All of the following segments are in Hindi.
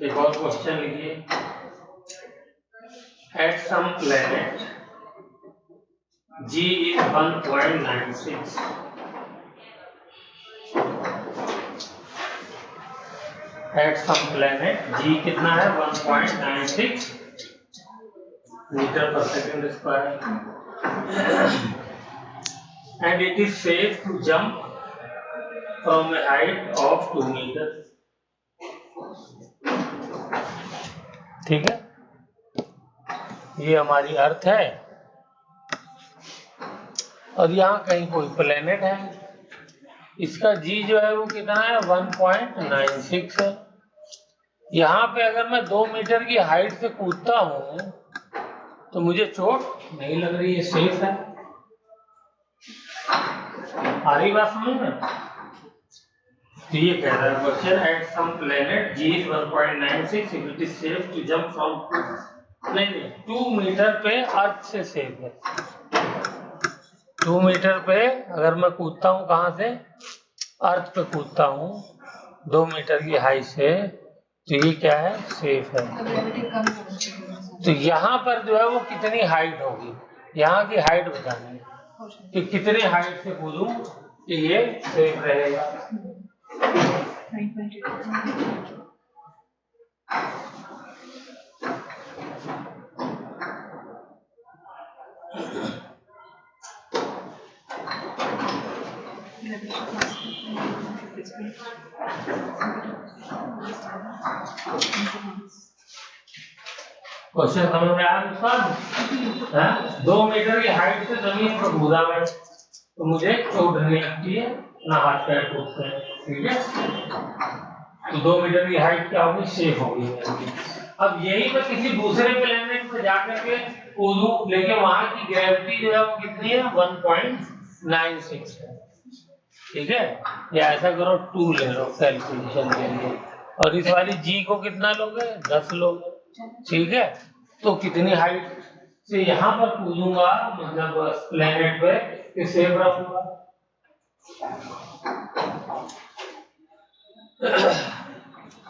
एक और क्वेश्चन लिखिए। At some planet G is 1.96 at some planet G कितना है 1.96 meter per second square and it is safe to jump from a height of 2 meter. ठीक है, ये हमारी अर्थ है और यहाँ कहीं कोई प्लेनेट है, इसका जी जो है वो कितना है 1.96 है। यहाँ पे अगर मैं 2 मीटर की हाइट से कूदता हूँ तो मुझे चोट नहीं लग रही है, सेफ है। आ रही बात समझ में? तो ये कह रहा है question at some planet G is 1.96 if it is safe to jump from नहीं 2 मीटर पे अर्थ से सेफ है। 2 मीटर पे अगर मैं कूदता हूँ, कहाँ से? अर्थ पे कूदता हूँ 2 मीटर की हाइट से, तो ये क्या है? सेफ है। तो यहाँ पर जो है वो कितनी हाइट होगी, यहाँ की हाइट बतानी है कि कितने हाइट से कूदूं कि ये सेफ रहेगा। क्वेश्चन समझ में आया दोस्तों? 2 मीटर की हाइट से जमीन पर कूदा मैं तो मुझे चोट नहीं लगती है, ना हाथ पैर टूटते हैं। ठीक है, तो 2 मीटर की हाइट क्या होगी? सेफ होगी। अब यही मैं किसी दूसरे प्लेनेट पे जाकर के कूदूं, लेकिन वहां की ग्रेविटी जो है वो कितनी है? 1.96 है। ठीक है, या ऐसा करो 2 ले लो कैलकुलेशन के लिए, और इस वाली जी को कितना लोगे? 10 लोगे। ठीक है, तो कितनी हाइट से यहाँ पर कूदूंगा, मतलब प्लेनेट पे, कि सेफ रहूंगा?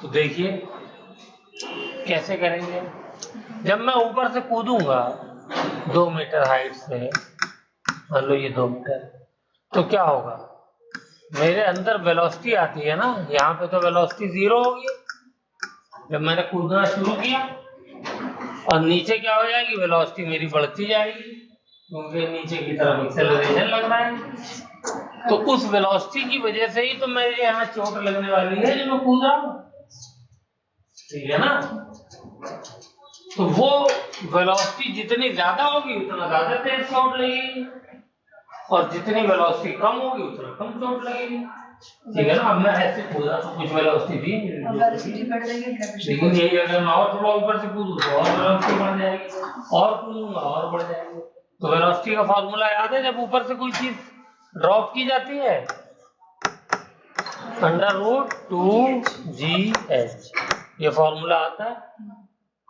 तो देखिए कैसे करेंगे। जब मैं ऊपर से कूदूंगा 2 मीटर हाइट से, मान लो ये 2 मीटर, तो क्या होगा? मेरे अंदर वेलोसिटी आती है ना, यहाँ पे तो वेलोसिटी 0 होगी जब मैंने कूदना शुरू किया, और नीचे क्या हो जाएगी? वेलोसिटी मेरी बढ़ती जाएगी क्योंकि नीचे की तरफ एक्सेलरेशन लग रहा है। तो उस वेलोसिटी की वजह से ही तो मेरे यहाँ चोट लगने वाली है जो मैं कूद रहा हूँ। ठीक है ना? तो वो वेलोसिटी जितनी ज्यादा होगी उतना ज्यादा तेज चोट लगेगी, और जितनी वेलोसिटी कम होगी उतना कम चोट लगेगी। ठीक है ना? अब मैं ऐसे कूदा तो कुछ वेलोसिटी थी, लेकिन यही अगर मैं और थोड़ा ऊपर से कूदूं तो और वेलोसिटी बढ़ जाएगी, और कूदूंगा और बढ़ जाएगी। तो वेलोसिटी का फॉर्मूला याद है? जब ऊपर से कोई चीज ड्रॉप की जाती है, √2gh, ये फॉर्मूला आता है,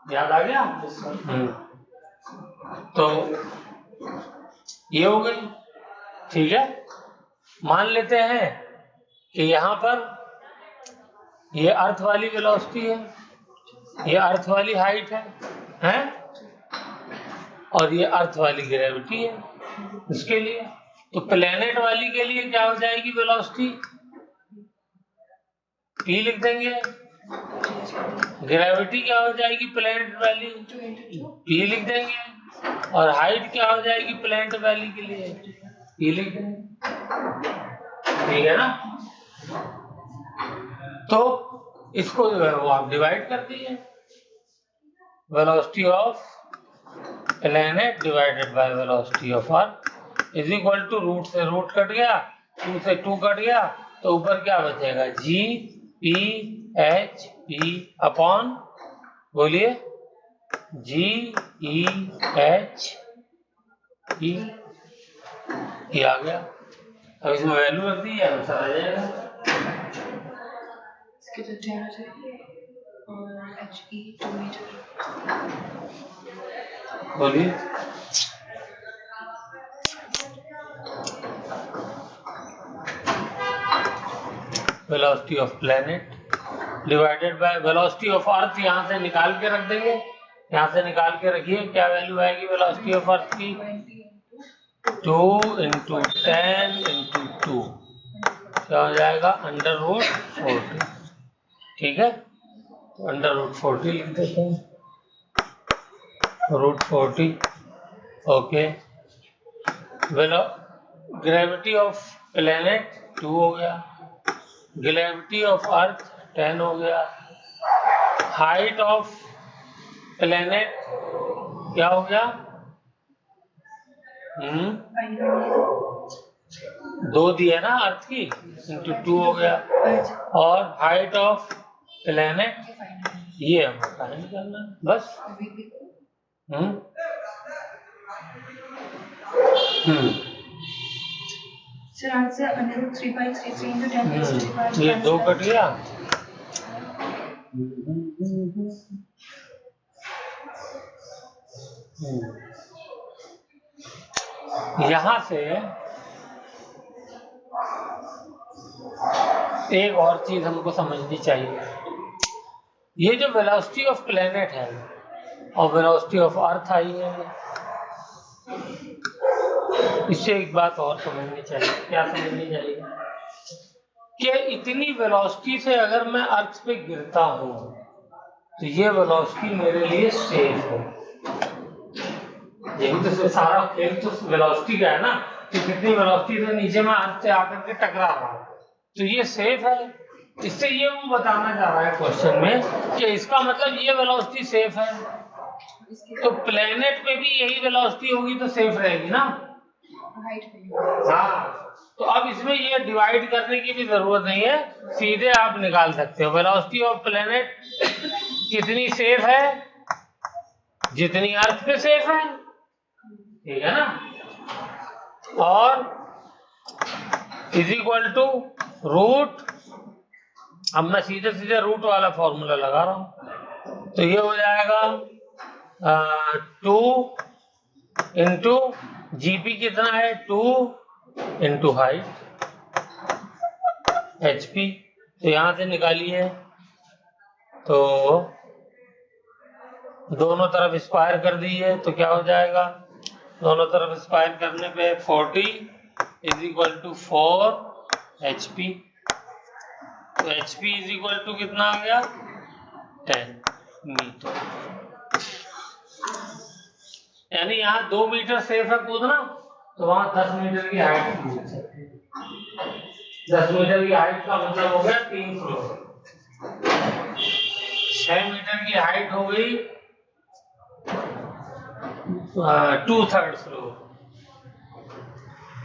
याद आ गया? तो ये हो गई। ठीक है, मान लेते हैं कि यहाँ पर ये अर्थ वाली वेलोसिटी है, ये अर्थ वाली हाइट है, और ये अर्थ वाली ग्रेविटी है इसके लिए। तो प्लेनेट वाली के लिए क्या हो जाएगी वेलोसिटी? p लिख देंगे। ग्रेविटी क्या हो जाएगी प्लेनेट वाली? p लिख देंगे। और हाइट क्या हो जाएगी प्लेनेट वाली के लिए? p लिख देंगे। ठीक है ना? तो इसको जो है वो आप डिवाइड कर दीजिए, velocity of planet divided by velocity of earth is equal to root से रूट कट गया, 2 से 2 कट गया, तो ऊपर क्या बचेगा? G P H P upon, बोलिए, जी ई एच ई, ये आ गया। अब इसमें वैल्यू रख दी, आंसर आ जाएगा। इसके तो जाना चाहिए, और एच ई 2 मीटर, बोलिए। Velocity of planet divided by velocity of अर्थ, यहाँ से निकाल के रख देंगे, यहाँ से निकाल के रखिए क्या वैल्यू आएगी वेलोसिटी ऑफ अर्थ की, 2 × 10 × 2 क्या हो जाएगा √40। ठीक है, तो √40 लिख देते हैं, √40। ओके, ग्रेविटी ऑफ प्लेनेट 2 हो गया, ग्रेविटी ऑफ अर्थ 10 हो गया, हाइट ऑफ प्लेनेट क्या हो गया, 2 दिया ना अर्थ की, इंटू 2 हो गया, और हाइट ऑफ प्लेनेट ये हमें फाइंड करना बस। ये 2 कट गया, यहां से एक और चीज हमको समझनी चाहिए, ये जो वेलोसिटी ऑफ प्लेनेट है और वेलोसिटी ऑफ अर्थ आई है, इससे एक बात और समझनी चाहिए। क्या समझनी चाहिए कि इतनी वेलोसिटी से अगर मैं अर्थ पे गिरता हूं तो ये वेलोसिटी मेरे लिए सेफ है। यही तो सारा खेल तो वेलोसिटी का है ना, कि कितनी वेलोसिटी से नीचे में अर्थ से आकर के टकरा रहा हूं, तो ये सेफ है। इससे ये वो बताना चाह रहा है क्वेश्चन में कि इसका मतलब ये वेलोसिटी सेफ है, तो प्लेनेट पे भी यही वेलोसिटी होगी तो सेफ रहेगी ना। हाँ, तो अब इसमें ये डिवाइड करने की भी जरूरत नहीं है, सीधे आप निकाल सकते हो वेलोसिटी ऑफ प्लेनेट कितनी सेफ है, जितनी अर्थ पे सेफ है, ठीक है ना, और इज इक्वल टू रूट, अब मैं सीधे सीधे रूट वाला फॉर्मूला लगा रहा हूं, तो ये हो जाएगा 2 इंटू जीपी कितना है 2 इंटू हाइट एचपी, तो यहां से निकालिए, तो दोनों तरफ स्क्वायर कर दीजिए, तो क्या हो जाएगा, दोनों तरफ स्क्वायर करने पे 40 इज इक्वल टू 4 एचपी, तो एचपी इज इक्वल टू कितना आ गया 10 मीटर। यानी यहाँ 2 मीटर सेफ है कूदना, तो वहां 10 मीटर की हाइट कूद सकते हैं। 10 मीटर की हाइट का मतलब हो गया 3 फ्लोर, 6 मीटर की हाइट हो गई 2/3 फ्लोर,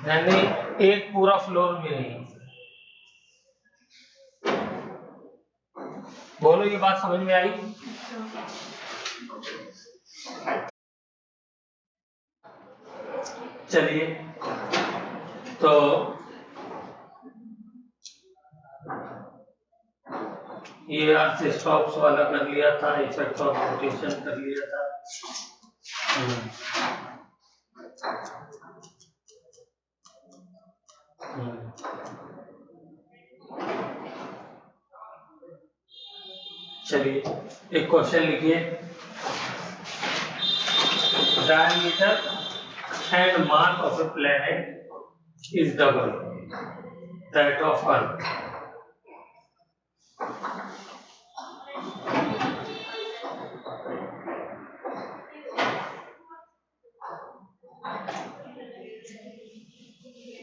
यानी एक पूरा फ्लोर भी नहीं। बोलो ये बात समझ में आई? चलिए, तो ये अर्थ स्टॉक्स वाला कर लिया था, इफेक्ट ऑफ रोटेशन कर लिया था। चलिए एक क्वेश्चन लिखिए, diameter and mass of A planet is double that of earth.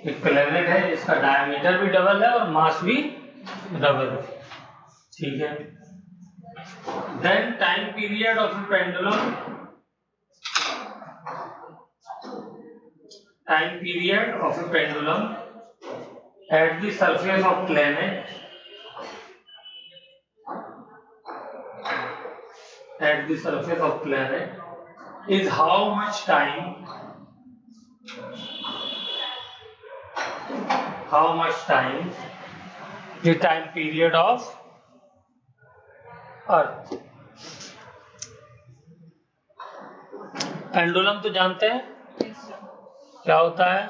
एक प्लैनेट है जिसका डायमीटर भी डबल है और मास भी डबल है, ठीक है। Then time period of a pendulum, time period of a pendulum at the surface of planet, at the surface of planet is how much time, the time period of earth। Pendulum तो जानते हैं क्या होता है,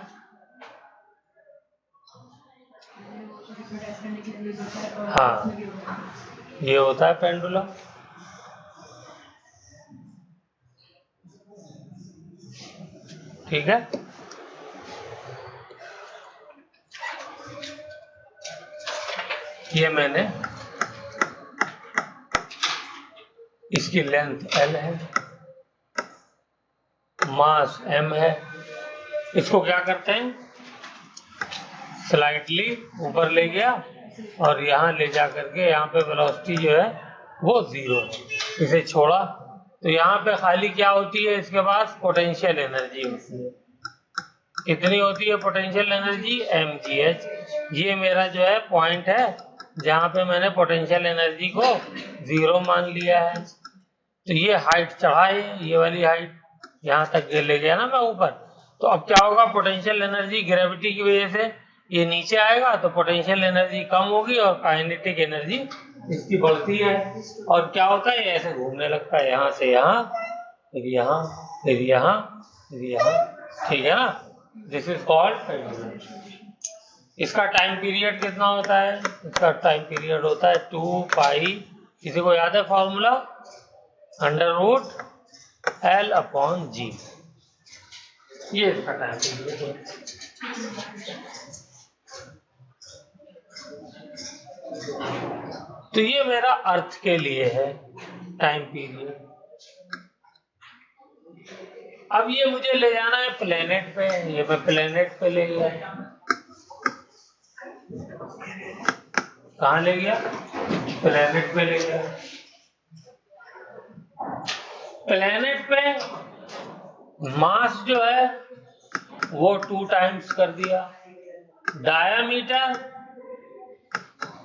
हाँ, ये होता है पेंडुलम। ठीक है, ये मैंने, इसकी लेंथ L है, मास M है। इसको क्या करते हैं, स्लाइटली ऊपर ले गया और यहाँ ले जा करके यहाँ पे वेलोसिटी जो है वो 0 है। इसे छोड़ा तो यहाँ पे खाली क्या होती है, इसके पास पोटेंशियल एनर्जी होती है। कितनी होती है पोटेंशियल एनर्जी, mgh। ये मेरा जो है पॉइंट है जहाँ पे मैंने पोटेंशियल एनर्जी को 0 मान लिया है। तो ये हाइट चढ़ा है, ये वाली हाइट यहाँ तक ले गया ना मैं ऊपर। तो अब क्या होगा, पोटेंशियल एनर्जी ग्रेविटी की वजह से ये नीचे आएगा तो पोटेंशियल एनर्जी कम होगी और काइनेटिक एनर्जी इसकी बढ़ती है। और क्या होता है, ऐसे घूमने लगता है, यहाँ से यहाँ, फिर यहाँ, फिर यहाँ, फिर यहाँ। ठीक है ना, दिस इज कॉल्ड पेंडुलम। इसका टाइम पीरियड कितना होता है, इसका टाइम पीरियड होता है 2 पाई, किसी को याद है फॉर्मूला, √L/G। ये इसका टाइम पीरियड है। तो ये मेरा अर्थ के लिए है टाइम पीरियड। अब ये मुझे ले जाना है प्लेनेट पे, ये मैं प्लेनेट पे ले गया। कहाँ ले गया, प्लेनेट पे ले गया। प्लेनेट पे मास जो है वो 2 टाइम्स कर दिया, डायामीटर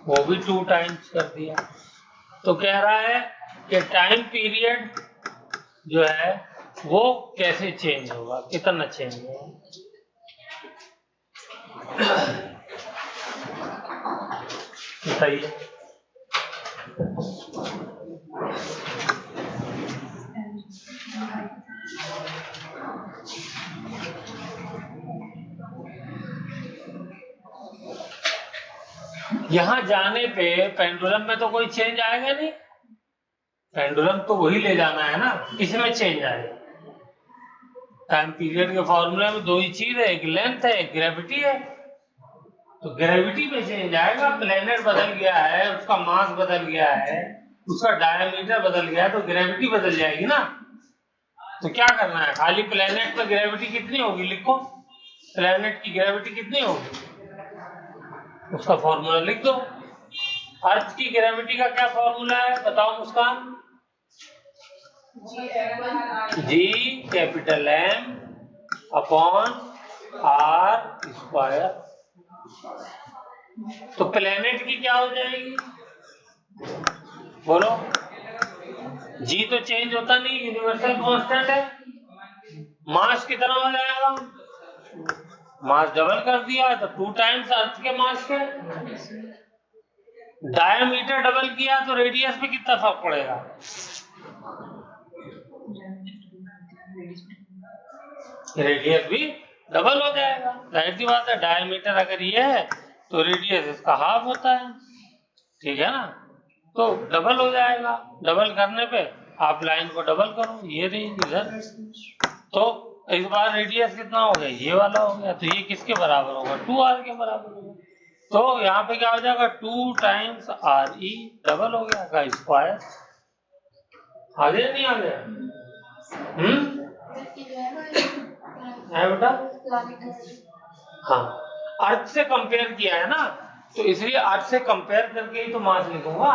वो भी 2 टाइम्स कर दिया। तो कह रहा है कि टाइम पीरियड जो है वो कैसे चेंज होगा, कितना चेंज होगा। बताइए। यहां जाने पे पेंडुलम में तो कोई चेंज आएगा नहीं, पेंडुलम तो वही ले जाना है ना, इसमें चेंज आएगा। टाइम पीरियड के फॉर्मूले में 2 ही चीज है, एक लेंथ है, एक ग्रेविटी है। तो ग्रेविटी में चेंज आएगा, प्लेनेट बदल गया है, उसका मास बदल गया है, उसका डायमीटर बदल गया है, तो ग्रेविटी बदल जाएगी ना। तो क्या करना है, खाली प्लेनेट पे ग्रेविटी कितनी होगी लिखो, प्लेनेट की ग्रेविटी कितनी होगी उसका फॉर्मूला लिख दो। अर्थ की ग्रेविटी का क्या फॉर्मूला है बताओ मुस्कान, G capital M upon R²। तो प्लेनेट की क्या हो जाएगी बोलो, G तो चेंज होता नहीं, यूनिवर्सल कांस्टेंट है। मास कितना हो जाएगा, मास डबल कर दिया तो 2 टाइम्स अर्थ के मास के। डायमीटर डबल किया तो रेडियस पे कितना फर्क पड़ेगा, रेडियस भी डबल हो जाएगा। जाहिर सी बात है, डायमीटर अगर ये है तो रेडियस इसका हाफ होता है। ठीक है ना, तो डबल हो जाएगा। डबल करने पे आप लाइन को डबल करो, ये रही इधर, तो इस बार रेडियस कितना हो गया, ये वाला हो गया। तो ये किसके बराबर होगा, 2r के बराबर होगा। तो यहाँ पे क्या हो जाएगा, 2 टाइम्स RE डबल हो गया का स्क्वायर। आ गया नहीं आ गया, है बेटा। हाँ, अर्थ से कंपेयर किया है ना, तो इसलिए अर्थ से कंपेयर करके ही तो मास लिखूंगा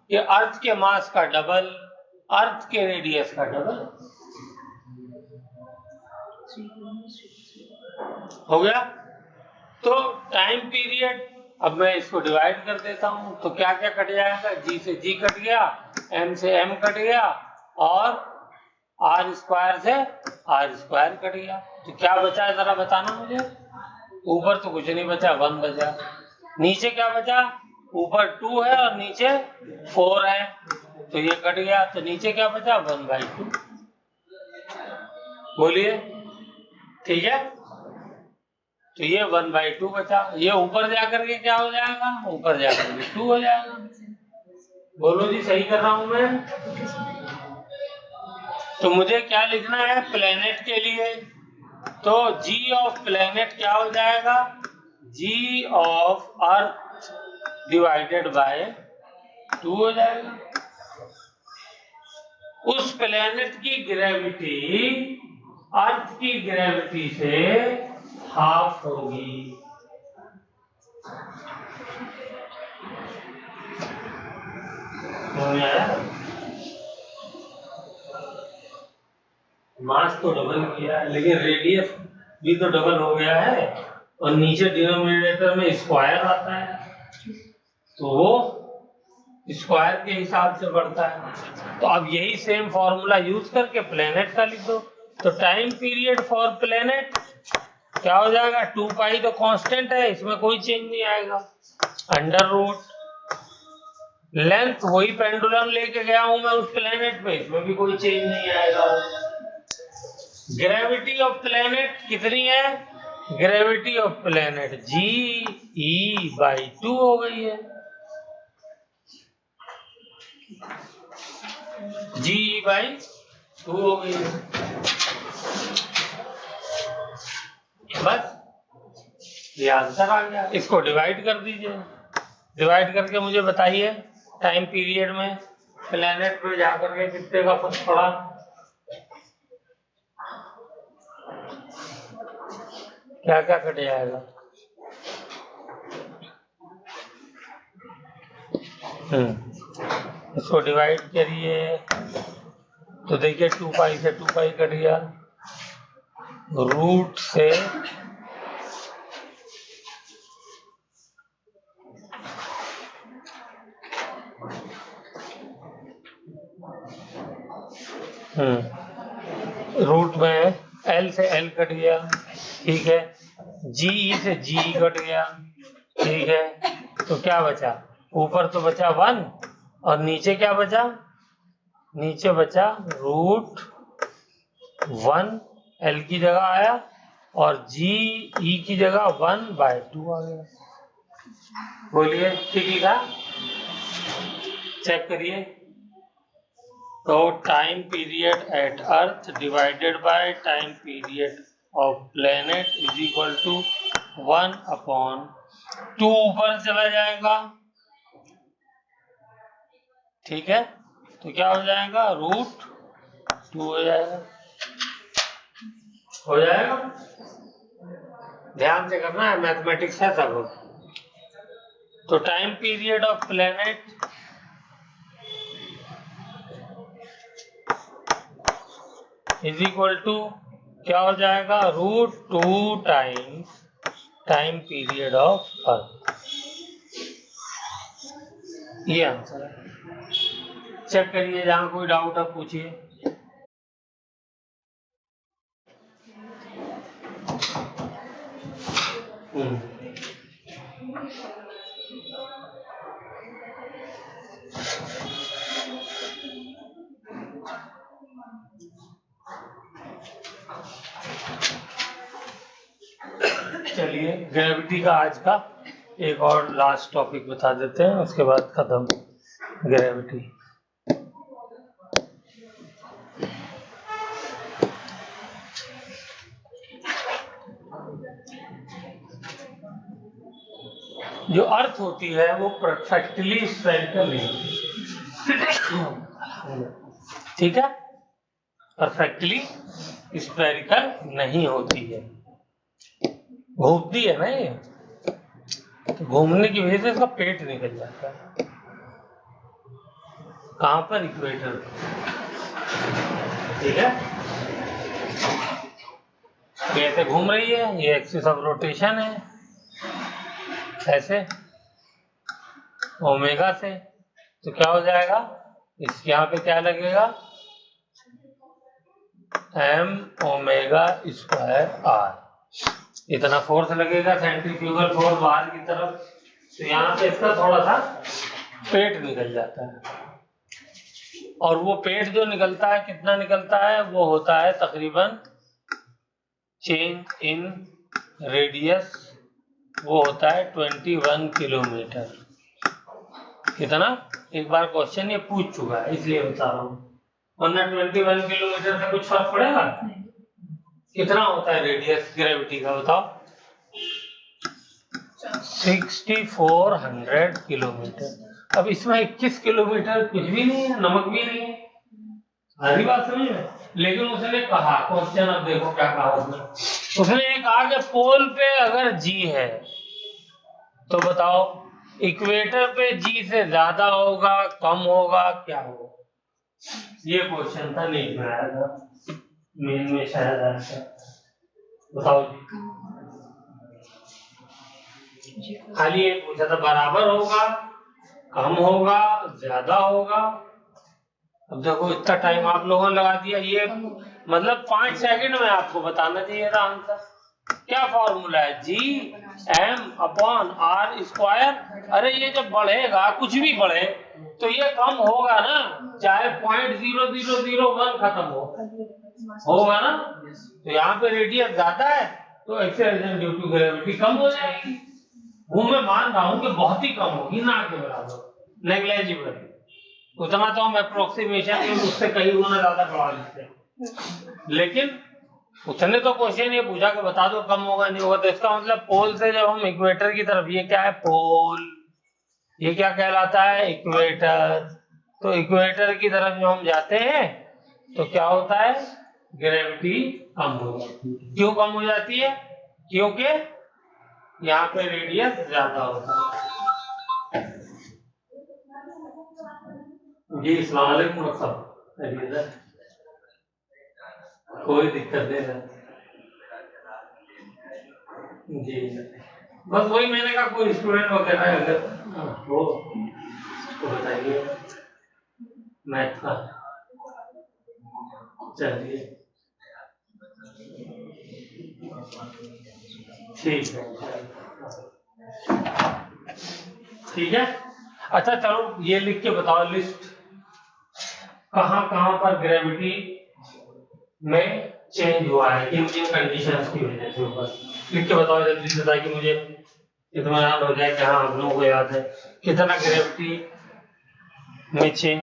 कि अर्थ के मास का डबल, अर्थ के रेडियस का डबल। हो गया। तो टाइम पीरियड, अब मैं इसको डिवाइड कर देता हूं, तो क्या क्या कट जाएगा, G से G कट गया, M से M कट गया और R² से R² कट गया। तो क्या बचा जरा बताना मुझे, ऊपर तो कुछ नहीं बचा, 1 बचा। नीचे क्या बचा, ऊपर 2 है और नीचे 4 है, तो ये कट गया। तो नीचे क्या बचा, 1/2। बोलिए, ठीक है। तो ये 1/2 बचा, ये ऊपर जाकर के क्या हो जाएगा, ऊपर जाकर के 2 हो जाएगा। बोलो जी, सही कर रहा हूं मैं? तो मुझे क्या लिखना है प्लेनेट के लिए? तो जी ऑफ प्लेनेट क्या हो जाएगा? जी ऑफ अर्थ डिवाइडेड बाय 2 हो जाएगा। उस प्लेनेट की ग्रेविटी अर्थ की ग्रेविटी से हाफ होगी। मास तो डबल किया है, लेकिन रेडियस भी तो डबल हो गया है, और नीचे डिनोमिनेटर में स्क्वायर आता है, तो वो स्क्वायर के हिसाब से बढ़ता है। तो अब यही सेम फॉर्मूला यूज करके प्लेनेट का लिख दो। तो टाइम पीरियड फॉर प्लेनेट क्या हो जाएगा? 2 पाई तो कांस्टेंट है, इसमें कोई चेंज नहीं आएगा, अंडर रूट लेंथ वही पेंडुलम लेके गया हूं मैं उस प्लेनेट पे, इसमें भी कोई चेंज नहीं आएगा। ग्रेविटी ऑफ प्लेनेट कितनी है? ग्रेविटी ऑफ प्लेनेट GE/2 हो गई है। GE/2 हो गई है। बस ये आंसर आ गया। इसको डिवाइड कर दीजिए, डिवाइड करके मुझे बताइए टाइम पीरियड में प्लेनेट पे जाकर के कितने का फर्क पड़ा। क्या क्या कट जाएगा? इसको डिवाइड करिए तो देखिए 2 पाई से 2 पाई कट गया, रूट से रूट में L से L कट गया, ठीक है, GE से GE कट गया, ठीक है, तो क्या बचा? ऊपर तो बचा 1 और नीचे क्या बचा? नीचे बचा √1 L की जगह आया और GE की जगह 1/2 आ गया। बोलिए ठीक ही था? चेक करिए। तो time period at earth divided by time period of planet is equal to 1/2 ऊपर चला जाएगा, ठीक है, तो क्या हो जाएगा? √2 हो जाएगा। हो जाएगा, ध्यान से करना है, मैथमेटिक्स है सब। तो time period of planet is equal to क्या हो जाएगा? √2 times time period of earth. ये आंसर है। चेक करिए, जहां कोई डाउट है पूछिए। चलिए ग्रेविटी का आज का एक और लास्ट टॉपिक बता देते हैं, उसके बाद खत्म ग्रेविटी। जो अर्थ होती है वो परफेक्टली स्फेरिकल नहीं होती, ठीक है, परफेक्टली स्फेरिकल नहीं होती है, घूमती है ना ये, तो घूमने की वजह से इसका पेट निकल जाता है। कहां पर? इक्वेटर, ठीक है, कैसे घूम रही है, ये एक्सिस ऑफ रोटेशन है, ऐसे ओमेगा से, तो क्या हो जाएगा? इस यहाँ पे क्या लगेगा? m⍵²r, इतना फोर्स लगेगा सेंट्रीफ्यूगल फोर्स बाहर की तरफ, तो यहाँ पे इसका थोड़ा सा पेट निकल जाता है, और वो पेट जो निकलता है कितना निकलता है? वो होता है तकरीबन चेंज इन रेडियस, वो होता है 21 किलोमीटर। कितना? एक बार क्वेश्चन ये पूछ चुका है इसलिए बता रहा हूँ, वरना 21 किलोमीटर से कुछ फर्क पड़ेगा? कितना होता है रेडियस ग्रेविटी का बताओ? 6400 किलोमीटर। अब इसमें 21 किलोमीटर कुछ भी नहीं है, नमक भी नहीं है, सारी बात समझ में। लेकिन उसने कहा, क्वेश्चन अब देखो क्या कहा उसने ये कहा कि पोल पे अगर जी है तो बताओ इक्वेटर पे जी से ज्यादा होगा, कम होगा, क्या होगा? ये क्वेश्चन था, नहीं आया था मेन में शायद आंसर। बताओ जी, खाली ये पूछा था बराबर होगा, कम होगा, ज्यादा होगा। अब देखो इतना टाइम आप लोगों ने लगा दिया, ये मतलब 5 सेकंड में आपको बताना चाहिए था आंसर। क्या फॉर्मूला है? G/m/r²। अरे ये जब बढ़ेगा, कुछ भी बढ़े तो ये कम होगा ना, चाहे 0.0001 खत्म होगा ना। तो यहाँ पे रेडियस ज्यादा है तो एक्सेलरेशन ड्यू टू ग्रेविटी कम हो जाएगी। वो मैं मान रहा हूँ कि बहुत ही कम होगी, ना के बराबर, नेग्लेजिबल। उतना तो हम अप्रोक्सीमेशन उससे कहीं गुना ज्यादा बढ़ा लेते हैं, लेकिन उसने तो क्वेश्चन ये पूछा कि बता दो कम होगा नहीं होगा। तो इसका मतलब पोल से जब हम इक्वेटर की तरफ, ये क्या है? पोल। ये क्या कहलाता है? इक्वेटर। तो इक्वेटर की तरफ जब हम जाते हैं तो क्या होता है? ग्रेविटी कम हो जाती है। क्यों कम हो जाती है? क्योंकि यहाँ पे रेडियस ज्यादा होता है। जी अस्सलाम वालेकुम सब, कोई दिक्कत नहीं है जी। बस वही मैंने कहा कोई स्टूडेंट वगैरह अगर हो तो बताइए। मैथ का चलिए ठीक है, ठीक है। अच्छा चलो ये लिख के बताओ लिस्ट, कहाँ कहाँ पर ग्रेविटी में चेंज हुआ है, किन किन कंडीशंस की वजह से। ऊपर लिख के बताओ जल्दी से, ताकि मुझे इत्मीनान हो जाए कि हाँ हम लोगों को याद है कितना ग्रेविटी में चेंज।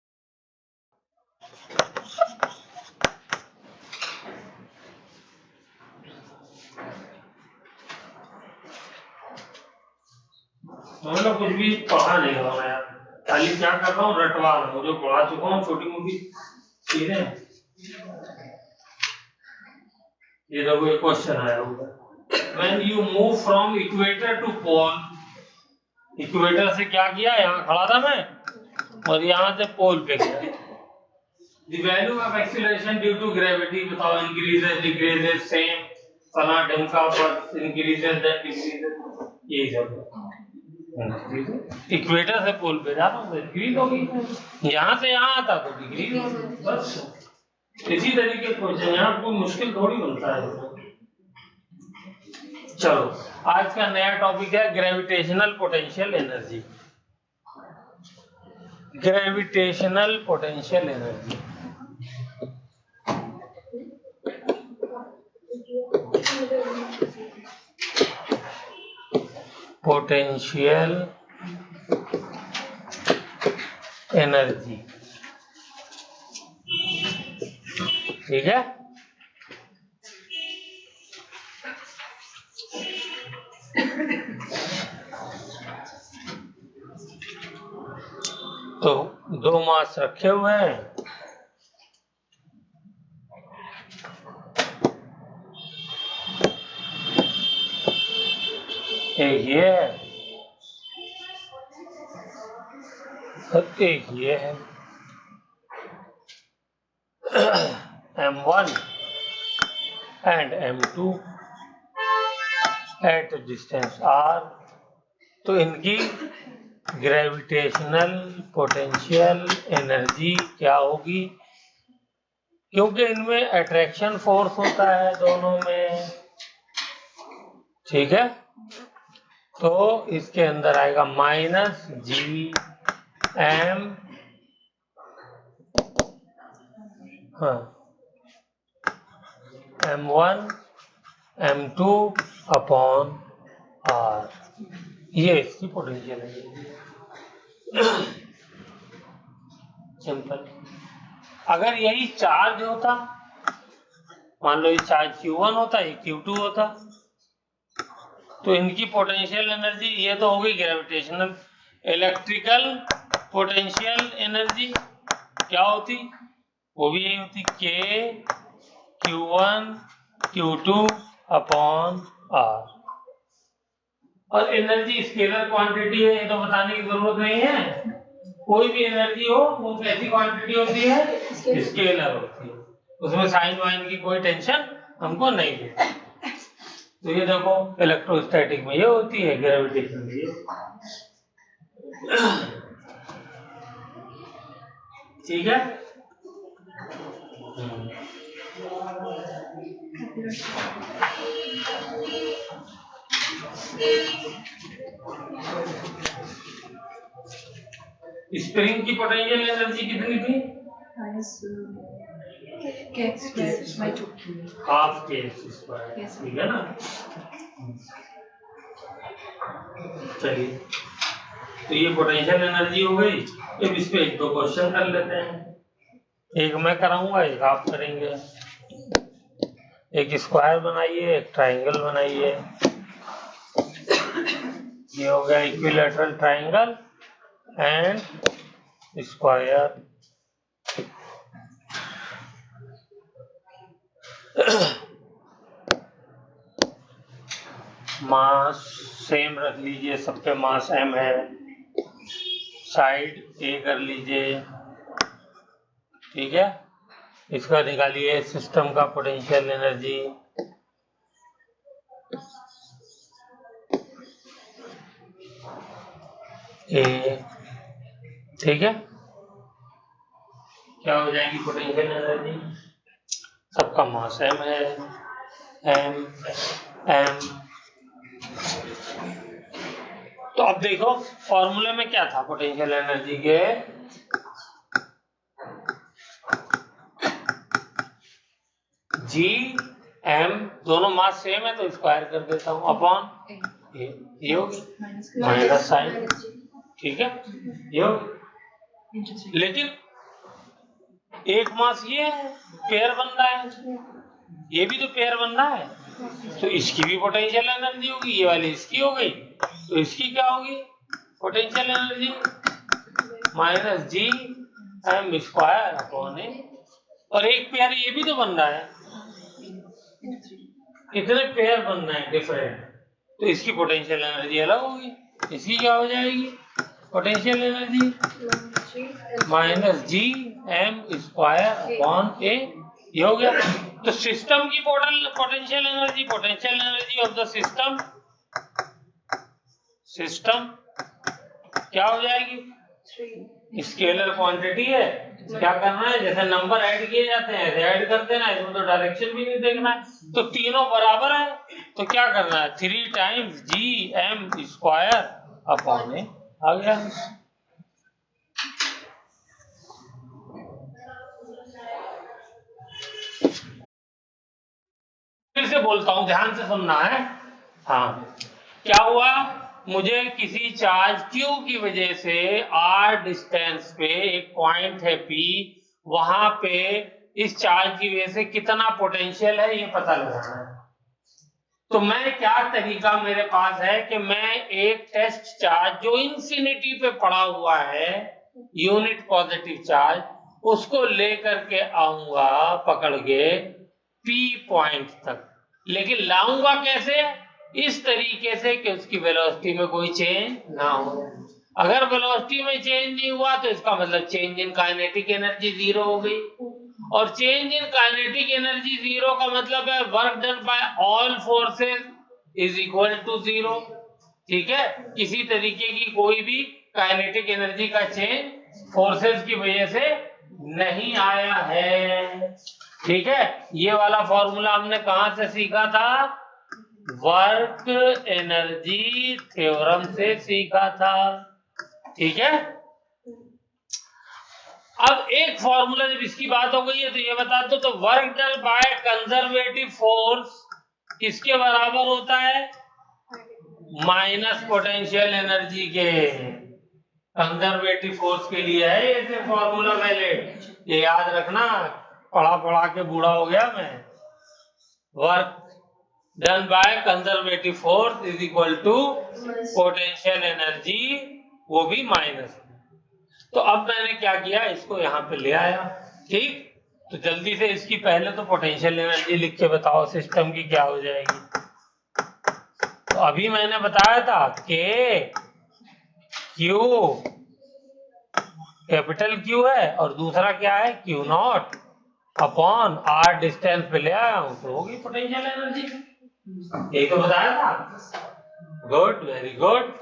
मतलब कुछ भी पढ़ा नहीं हो रहा यार, खाली क्या कर रहा हूँ, रटवा रहा हूँ जो पढ़ा चुका हूँ, छोटी मोटी चीजें। ये देखो ये क्वेश्चन आया होगा, when you move from equator to pole, equator से क्या किया, यहाँ खड़ा था मैं और यहाँ से पोल पे गया। The value of acceleration due to gravity बताओ, increases, decreases, same, फला ढमका पर increases, then decreases, यही सब। इक्वेटर से पोल पे जा रहा हूँ डिक्रीज होगी, यहाँ से यहाँ आता तो डिक्रीज होगी, बस इसी तरीके क्वेश्चन। यहाँ कोई मुश्किल थोड़ी बनता है। चलो आज का नया टॉपिक है gravitational potential energy. Gravitational potential energy, potential energy, ठीक है। तो 2 मास रखे हुए हैं, एक ये है और एक ये है। M1 and M2 at distance R। तो इनकी ग्रेविटेशनल पोटेंशियल एनर्जी क्या होगी? क्योंकि इनमें अट्रैक्शन फोर्स होता है दोनों में, ठीक है। तो इसके अंदर आएगा -G M, हाँ M1 M2 अपॉन R, ये इसकी पोटेंशियल है। सिंपल। अगर यही चार्ज होता, मान लो ये चार्ज Q1 होता, ये Q2 होता, तो इनकी पोटेंशियल एनर्जी ये तो हो गई ग्रेविटेशनल। इलेक्ट्रिकल पोटेंशियल एनर्जी क्या होती, वो भी यही होती, K Q1 Q2 upon R। और एनर्जी स्केलर क्वांटिटी है, ये तो बताने की जरूरत नहीं है। कोई भी एनर्जी हो वो कैसी क्वांटिटी होती है, स्केलर होती है, उसमें साइन वाइन की कोई टेंशन हमको नहीं है। तो ये देखो इलेक्ट्रोस्टैटिक में ये होती है, ग्रेविटेशन में ये। ठीक है। स्प्रिंग की पोटेंशियल एनर्जी कितनी थी, हाफ के स्क्वायर, ठीक है ना। चलिए, तो ये पोटेंशियल एनर्जी हो गई। अब इस पे एक दो क्वेश्चन कर लेते हैं, एक मैं कराऊंगा, एक आप करेंगे। एक स्क्वायर बनाइए, एक ट्राइंगल बनाइए। ये हो गया equilateral triangle and square. Mass same रख लीजिए, सब पे मास m है। साइड a कर लीजिए, ठीक है। इसका निकालिए सिस्टम का पोटेंशियल एनर्जी। ए, ठीक है। क्या हो जाएगी पोटेंशियल एनर्जी, सबका मास m है, m। तो अब देखो फॉर्मूले में क्या था पोटेंशियल एनर्जी के, जी एम, दोनों मास सेम है तो स्क्वायर कर देता हूं, अपॉन ये होगी माइनस साइन, ठीक है। ये होगी, लेकिन एक मास ये है, पेयर बन रहा है इसमें, ये भी तो पेयर बन रहा है, तो इसकी भी पोटेंशियल एनर्जी होगी, ये वाली इसकी हो गई, तो इसकी क्या होगी potential energy, minus G M square upon A. और एक पेयर ये भी तो बन रहा है, इतने पेयर बन रहे हैं डिफरेंट, तो इसकी पोटेंशियल एनर्जी अलग होगी। इसकी क्या हो जाएगी potential energy, minus G M square upon A. ये हो गया। तो सिस्टम की potential energy of the system, system क्या हो जाएगी, स्केलर क्वांटिटी है। क्या करना है, जैसे नंबर ऐड किए जाते हैं ऐसे ऐड कर देना है, इसमें तो डायरेक्शन भी नहीं देखना है, तो तीनों बराबर है, तो क्या करना है 3 times G M square upon A, आ गया। फिर से बोलता हूं, ध्यान से सुनना है। हाँ, क्या हुआ, मुझे किसी चार्ज Q की वजह से R डिस्टेंस पे एक पॉइंट है P, वहां पे इस चार्ज की वजह से कितना पोटेंशियल है ये पता लगाना है। तो मैं क्या तरीका मेरे पास है कि मैं एक टेस्ट चार्ज जो इंफिनिटी पे पड़ा हुआ है, यूनिट पॉजिटिव चार्ज, उसको लेकर के आऊंगा पकड़ के P पॉइंट तक, लेकिन लाऊंगा कैसे, इस तरीके से कि उसकी वेलोसिटी में कोई चेंज ना हो। अगर वेलोसिटी में चेंज नहीं हुआ तो इसका मतलब change in kinetic energy zero हो गई, और change in kinetic energy zero का मतलब है work done by all forces is equal to zero, ठीक है। किसी तरीके की कोई भी काइनेटिक एनर्जी का चेंज फोर्सेस की वजह से नहीं आया है, ठीक है। ये वाला फॉर्मूला हमने कहां से सीखा था, वर्क एनर्जी थ्योरम से सीखा था, ठीक है। अब एक फॉर्मूला जब इसकी बात हो गई है तो ये बता दो, तो work done by conservative force किसके बराबर होता है, माइनस पोटेंशियल एनर्जी के, कंजर्वेटिव फोर्स के लिए है ये सिर्फ फॉर्मूला वैलिड, ये याद रखना, पढ़ा पढ़ा के बूढ़ा हो गया मैं। Work done by conservative force is equal to potential energy, वो भी माइनस। तो अब मैंने क्या किया, इसको यहाँ पे ले आया। ठीक, तो जल्दी से इसकी पहले तो पोटेंशियल एनर्जी लिख के बताओ सिस्टम की क्या हो जाएगी। तो अभी मैंने बताया था के क्यू, कैपिटल क्यू है, और दूसरा क्या है q not upon r, distance पे ले आया हूं तो होगी पोटेंशियल एनर्जी। यही तो बताया था। Good, very good.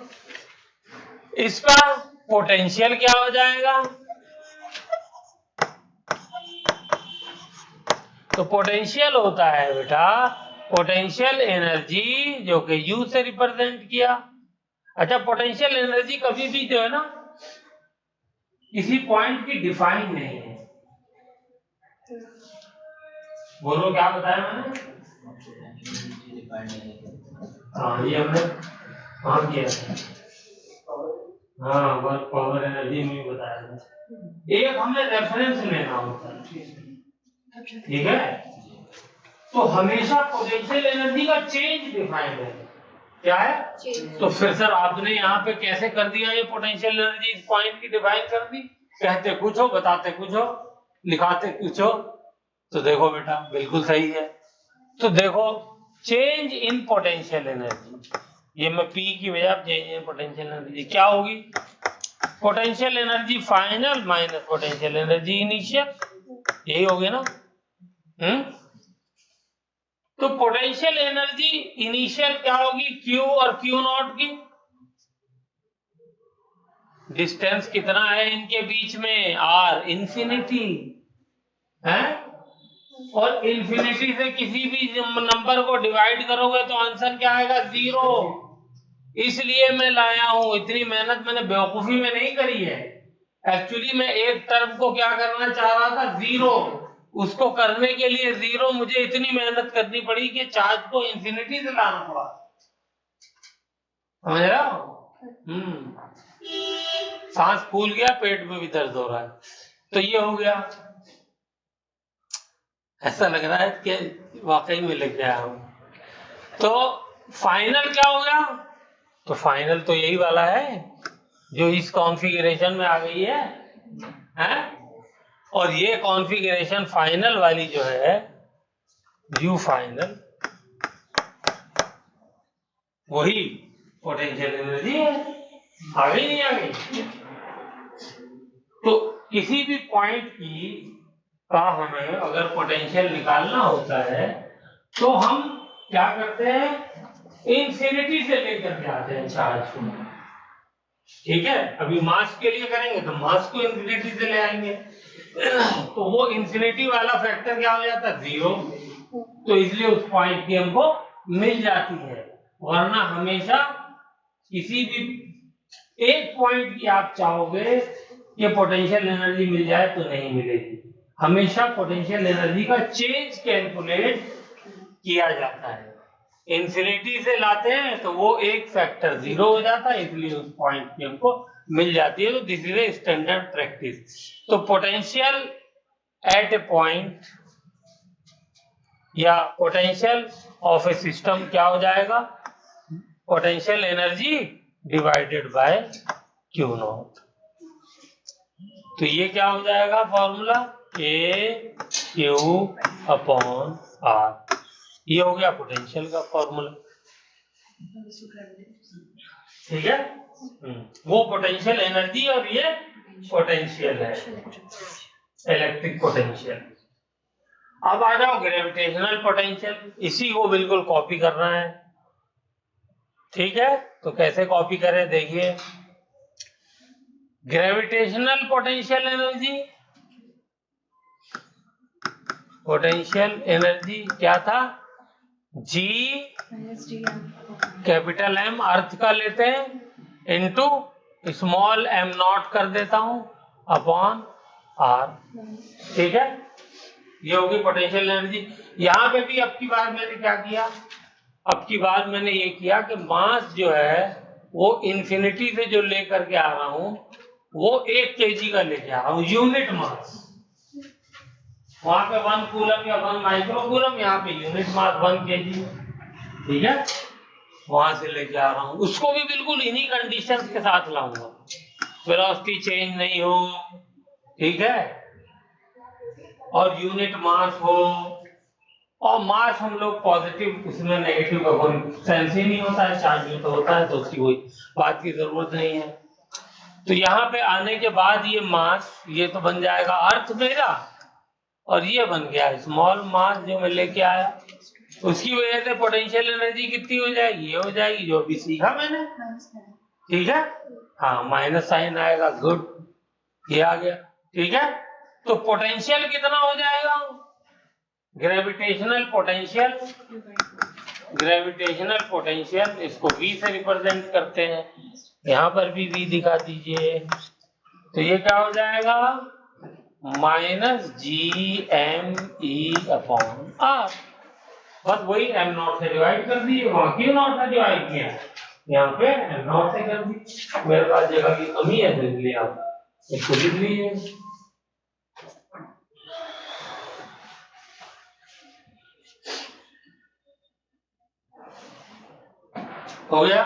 इसका पोटेंशियल क्या हो जाएगा, तो पोटेंशियल होता है बेटा पोटेंशियल एनर्जी जो कि यू से रिप्रेजेंट किया। अच्छा, पोटेंशियल एनर्जी कभी भी जो है ना किसी पॉइंट की डिफाइन नहीं है। बोलो क्या बताया मैंने? हाँ, ये हमने हाँ किया था। हाँ, वर्क पावर एनर्जी में बताया था। एक हमें रेफरेंस लेना होता है, ठीक है। तो हमेशा पोटेंशियल एनर्जी का चेंज डिफाइंड है, क्या है? तो फिर सर आपने यहाँ पे कैसे कर दिया ये पोटेंशियल एनर्जी इस पॉइंट की डिफाइन कर दी? कहते कुछ हो, बताते कुछ हो, लिखाते कुछ हो। तो देखो बेटा बिल्कुल सही है। तो देखो चेंज इन पोटेंशियल एनर्जी, ये मैं पी की वजह चेंज इन पोटेंशियल एनर्जी क्या होगी? Potential energy final minus potential energy initial, यही होगी ना। तो पोटेंशियल एनर्जी इनिशियल क्या होगी? क्यू और क्यू नॉट की डिस्टेंस कितना है इनके बीच में? आर, इंफिनिटी है। और इंफिनिटी से किसी भी नंबर को डिवाइड करोगे तो आंसर क्या आएगा? 0। इसलिए मैं लाया हूं, इतनी मेहनत मैंने बेवकूफी में नहीं करी है। एक्चुअली मैं एक टर्म को क्या करना चाह रहा था? 0। उसको करने के लिए 0 मुझे इतनी मेहनत करनी पड़ी कि चार्ज को इंफिनिटी से लाना पड़ा। समझ रहा हो? सांस फूल गया, पेट में भी दर्द हो रहा है। तो ये हो गया, ऐसा लग रहा है कि वाकई में लग गया हूं। तो फाइनल क्या हो गया? तो फाइनल तो यही वाला है जो इस कॉन्फ़िगरेशन में आ गई है, हैं? और ये कॉन्फ़िगरेशन फाइनल वाली जो है यू फाइनल, वही पोटेंशियल एनर्जी है। आ गई नहीं आ गई? तो किसी भी पॉइंट की का हमें अगर पोटेंशियल निकालना होता है तो हम क्या करते हैं? इंफिनिटी से लेकर के आते हैं चार्ज को, ठीक है। अभी मास के लिए करेंगे तो मास को इंफिनिटी से ले आएंगे, तो वो इंफिनिटी वाला फैक्टर क्या हो जाता है? 0। तो इसलिए उस पॉइंट की हमको मिल जाती है। वरना हमेशा किसी भी एक पॉइंट की आप चाहोगे कि पोटेंशियल एनर्जी मिल जाए तो नहीं मिलेगी। हमेशा पोटेंशियल एनर्जी का चेंज कैलकुलेट किया जाता है। इंफिनिटी से लाते हैं तो वो एक फैक्टर 0 हो जाता है, इसलिए उस पॉइंट की हमको मिल जाती है। तो this is a standard practice. तो पोटेंशियल एट ए पॉइंट या पोटेंशियल ऑफ ए सिस्टम क्या हो जाएगा? Potential energy divided by q not. तो ये क्या हो जाएगा formula? A q upon r, ये हो गया पोटेंशियल का फॉर्मूला, ठीक है। वो पोटेंशियल एनर्जी और ये पोटेंशियल है, इलेक्ट्रिक पोटेंशियल। अब आ जाओ ग्रेविटेशनल पोटेंशियल, इसी को बिल्कुल कॉपी करना है, ठीक है। तो कैसे कॉपी करें देखिए। Gravitational potential energy, potential energy क्या था? जी कैपिटल एम अर्थ का लेते हैं इनटू स्मॉल एम नॉट कर देता हूं अपॉन आर, ठीक है। ये होगी पोटेंशियल एनर्जी। यहां पे भी अब की बार मैंने क्या किया? अब की बार मैंने ये किया कि मास जो है वो इन्फिनिटी से जो लेकर के आ रहा हूं वो 1 kg का लेके आ रहा हूं, यूनिट मास। वहां पे 1 कूलम या 1 माइक्रो कूलम, यहाँ पे यूनिट मास 1 kg। ठीक है, वहां से लेके आ रहा हूं, उसको भी बिल्कुल इन्हीं कंडीशंस के साथ लाऊंगा, वेलोसिटी चेंज नहीं हो, ठीक है, और यूनिट मास हो, और मास हम लोग पॉजिटिव, उसमें नेगेटिव का कोई सेंस ही नहीं होता है, चार्ज में तो होता है, तो उसकी कोई बात की जरूरत नहीं है। तो यहाँ पे आने के बाद ये मास, ये तो बन जाएगा अर्थ मेरा, और ये बन गया स्मॉल मास जो मैं लेके आया, उसकी वजह से पोटेंशियल एनर्जी कितनी हो जाएगी, ये हो जाएगी जो भी सीखा मैंने। ठीक है, हाँ माइनस साइन आएगा, गुड, ये आ गया। ठीक है, तो पोटेंशियल कितना हो जाएगा, ग्रेविटेशनल पोटेंशियल, ग्रेविटेशनल पोटेंशियल इसको V से रिप्रेजेंट करते हैं, यहाँ पर भी V दिखा दीजिए, तो ये क्या हो जाएगा, -GME/r, बस वही m0 से डिवाइड कर दीजिए, वहां क्यों नॉट से डिवाइड किया, यहाँ पे m0 से कर दीजिए, मेरे पास जगह की कमी है तो इसलिए आप इसको लिख लीजिए। हो गया,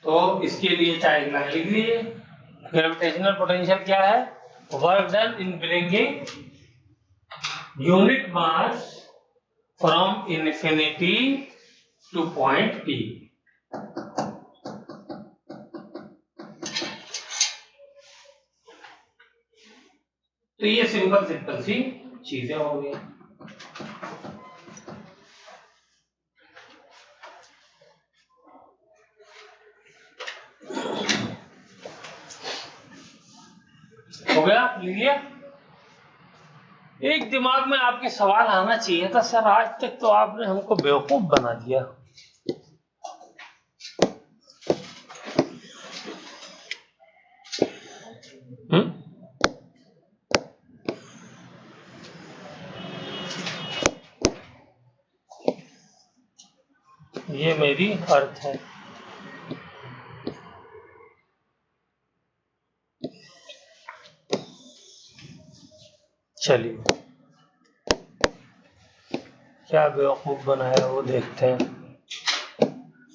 तो इसके लिए चाहे लाइन लिख लीजिए, ग्रेविटेशनल पोटेंशियल क्या है, work done in bringing unit mass from infinity two point P। तो ये सिंपल सिंपल सी चीजें हो गई। हो गया, लिखिए। एक दिमाग में आपके सवाल आना चाहिए था, सर आज तक तो आपने हमको बेवकूफ बना दिया। ये मेरी अर्थ है, चलिए क्या बेवकूफ बनाया वो देखते हैं।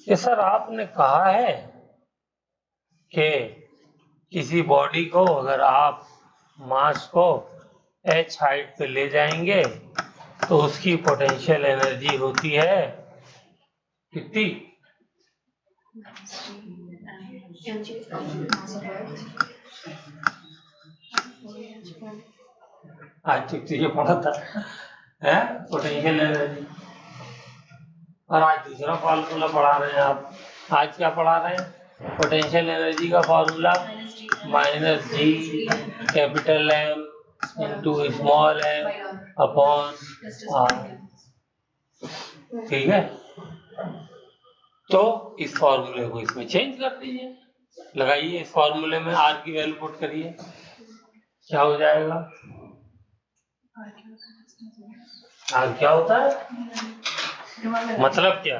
ये सर आपने कहा है कि किसी बॉडी को अगर आप मास को h हाइट पे ले जाएंगे तो उसकी पोटेंशियल एनर्जी होती है कितनी, आज तक तो ये पढ़ा था है पोटेंशियल एनर्जी, और आज दूसरा फॉर्मूला पढ़ा रहे हैं आप। आज क्या पढ़ा रहे हैं, पोटेंशियल एनर्जी का formula -G capital M into small m upon r। ठीक है, तो इस फॉर्मूले को इसमें चेंज कर दीजिए, लगाइए इस फॉर्मूले में r की वैल्यू पुट करिए, क्या हो जाएगा, r क्या होता है, मतलब क्या,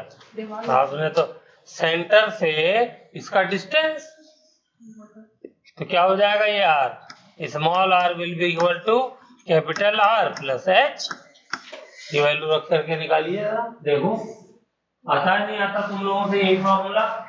आपने तो सेंटर से इसका डिस्टेंस, तो क्या हो जाएगा ये r, small r will be equal to capital R plus h। ये वैल्यू रख करके निकालिए, देखो आता है नहीं आता तुम लोगों से यही फॉर्मूला।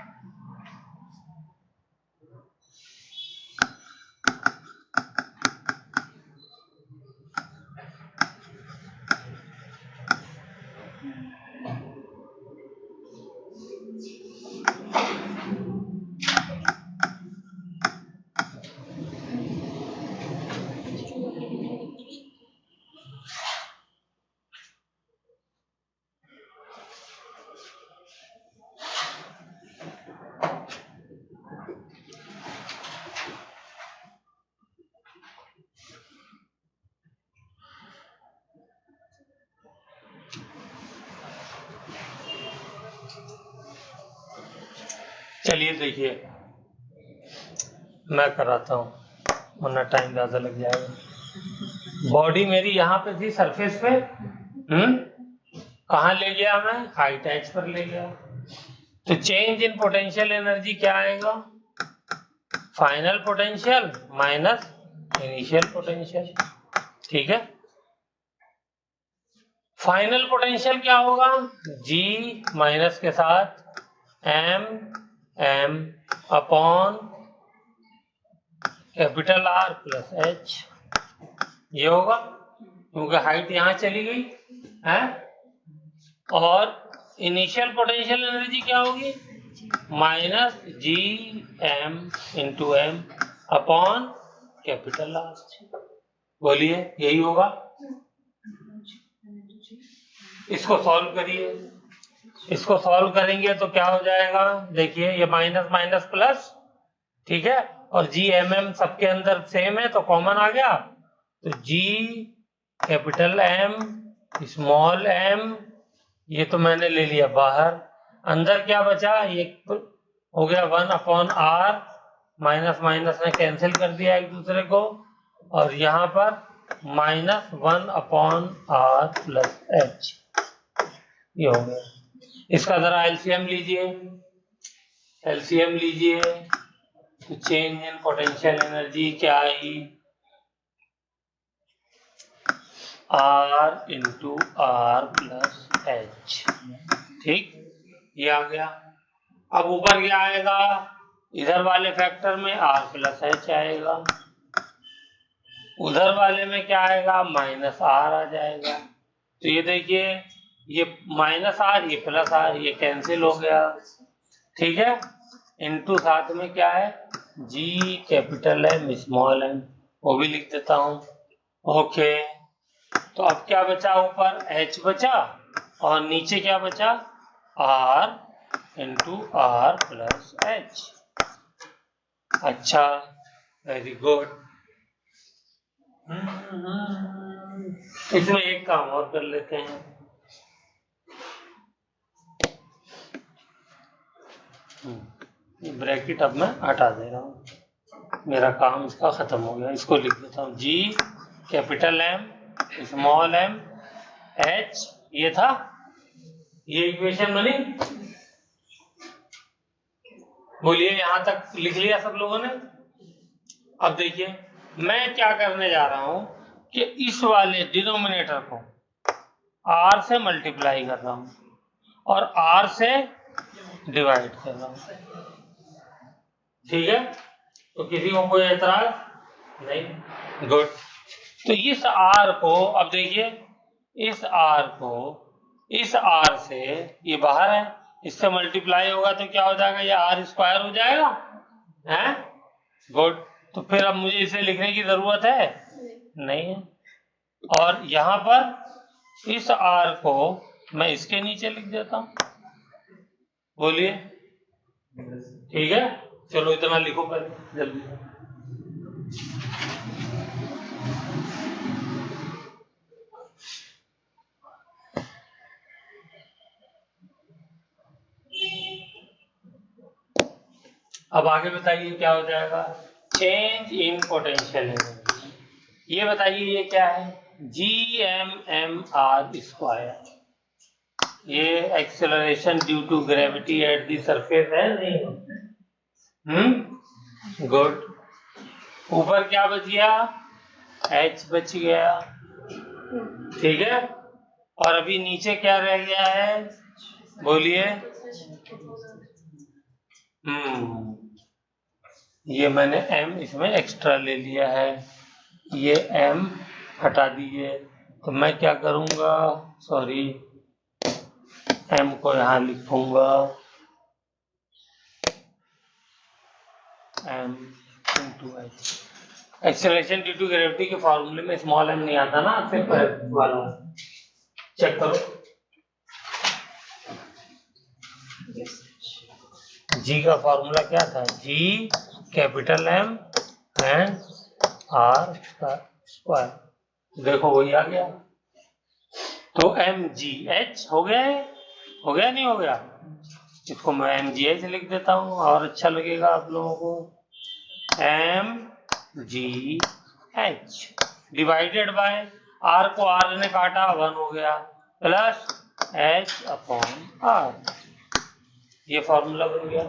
चलिए देखिए मैं कराता हूँ, वरना टाइम ज्यादा लग जाएगा। बॉडी मेरी यहाँ पे थी सरफेस पे, कहाँ ले गया मैं, हाइट h पर ले गया। तो चेंज इन पोटेंशियल एनर्जी क्या आएगा, final potential minus initial potential. ठीक है, फाइनल पोटेंशियल क्या होगा, G माइनस के साथ M upon capital R plus H, ये होगा क्योंकि हाइट यहां चली गई है। और इनिशियल पोटेंशियल एनर्जी क्या होगी, minus GM into M upon capital R। बोलिए यही होगा। इसको सॉल्व करिए, इसको सॉल्व करेंगे तो क्या हो जाएगा, देखिए ये माइनस माइनस प्लस, ठीक है, और GMM सबके अंदर सेम है तो कॉमन आ गया। तो G capital M small m, ये तो मैंने ले लिया बाहर, अंदर क्या बचा, ये हो गया 1/r, माइनस माइनस ने कैंसिल कर दिया एक दूसरे को, और यहाँ पर माइनस 1/r प्लस h, ये हो गया। इसका जरा एलसीएम लीजिए, एलसीएम लीजिए, तो चेंज इन पोटेंशियल एनर्जी क्या आई, R into r plus h. ठीक, ये आ गया। अब ऊपर क्या आएगा, इधर वाले फैक्टर में R प्लस एच आएगा, उधर वाले में क्या आएगा, माइनस R आ जाएगा। तो ये देखिए, ये माइनस R ये प्लस R, ये कैंसिल हो गया। ठीक है, इनटू साथ में क्या है, G capital M small m, वो भी लिख देता हूं। ओके, तो अब क्या बचा, ऊपर H बचा और नीचे क्या बचा, R into r plus h. अच्छा, वेरी गुड। इसमें एक काम और कर लेते हैं, ब्रैकेट अब मैं हटा दे रहा हूँ, मेरा काम इसका खत्म हो गया। इसको लिख देता हूँ, G capital M small m H, ये था, ये इक्वेशन बनी। बोलिए यहां तक लिख लिया सब लोगों ने। अब देखिए मैं क्या करने जा रहा हूं कि इस वाले डिनोमिनेटर को R से मल्टीप्लाई कर रहा हूं और R से डिवाइड कर रहा हूं। ठीक है, तो किसी को कोई एतराज नहीं, गुड। तो इस R को, अब देखिए इस R को इस R से, ये बाहर है, इससे मल्टीप्लाई होगा तो क्या हो जाएगा, ये R स्क्वायर हो जाएगा, हैं? गुड। तो फिर अब मुझे इसे लिखने की जरूरत है नहीं है, और यहां पर इस R को मैं इसके नीचे लिख देता हूं। बोलिए, ठीक है, चलो इतना लिखो पहले जल्दी। अब आगे बताइए क्या हो जाएगा, चेंज इन पोटेंशियल एनर्जी। ये बताइए ये क्या है, GMMR स्क्वायर। ये acceleration due to gravity at the surface है नहीं? गुड। ऊपर क्या बच गया, H बच गया। ठीक है, और अभी नीचे क्या रह गया है, बोलिए। ये मैंने M इसमें एक्स्ट्रा ले लिया है, ये M हटा दीजिए। तो मैं क्या करूंगा, सॉरी, M को यहां लिखूंगा, M into H। Acceleration due to gravity के फॉर्मूले में स्मॉल m नहीं आता ना, सिर्फ वाला चेक करो। G का फॉर्मूला क्या था, G capital M and R square. देखो वही आ गया। तो MGH हो गया है, हो गया नहीं हो गया, इसको मैं MGH लिख देता हूं और अच्छा लगेगा आप लोगों को। MGH डिवाइडेड बाय R को R ने काटा 1 हो गया, प्लस H/R। ये फॉर्मूला बन गया।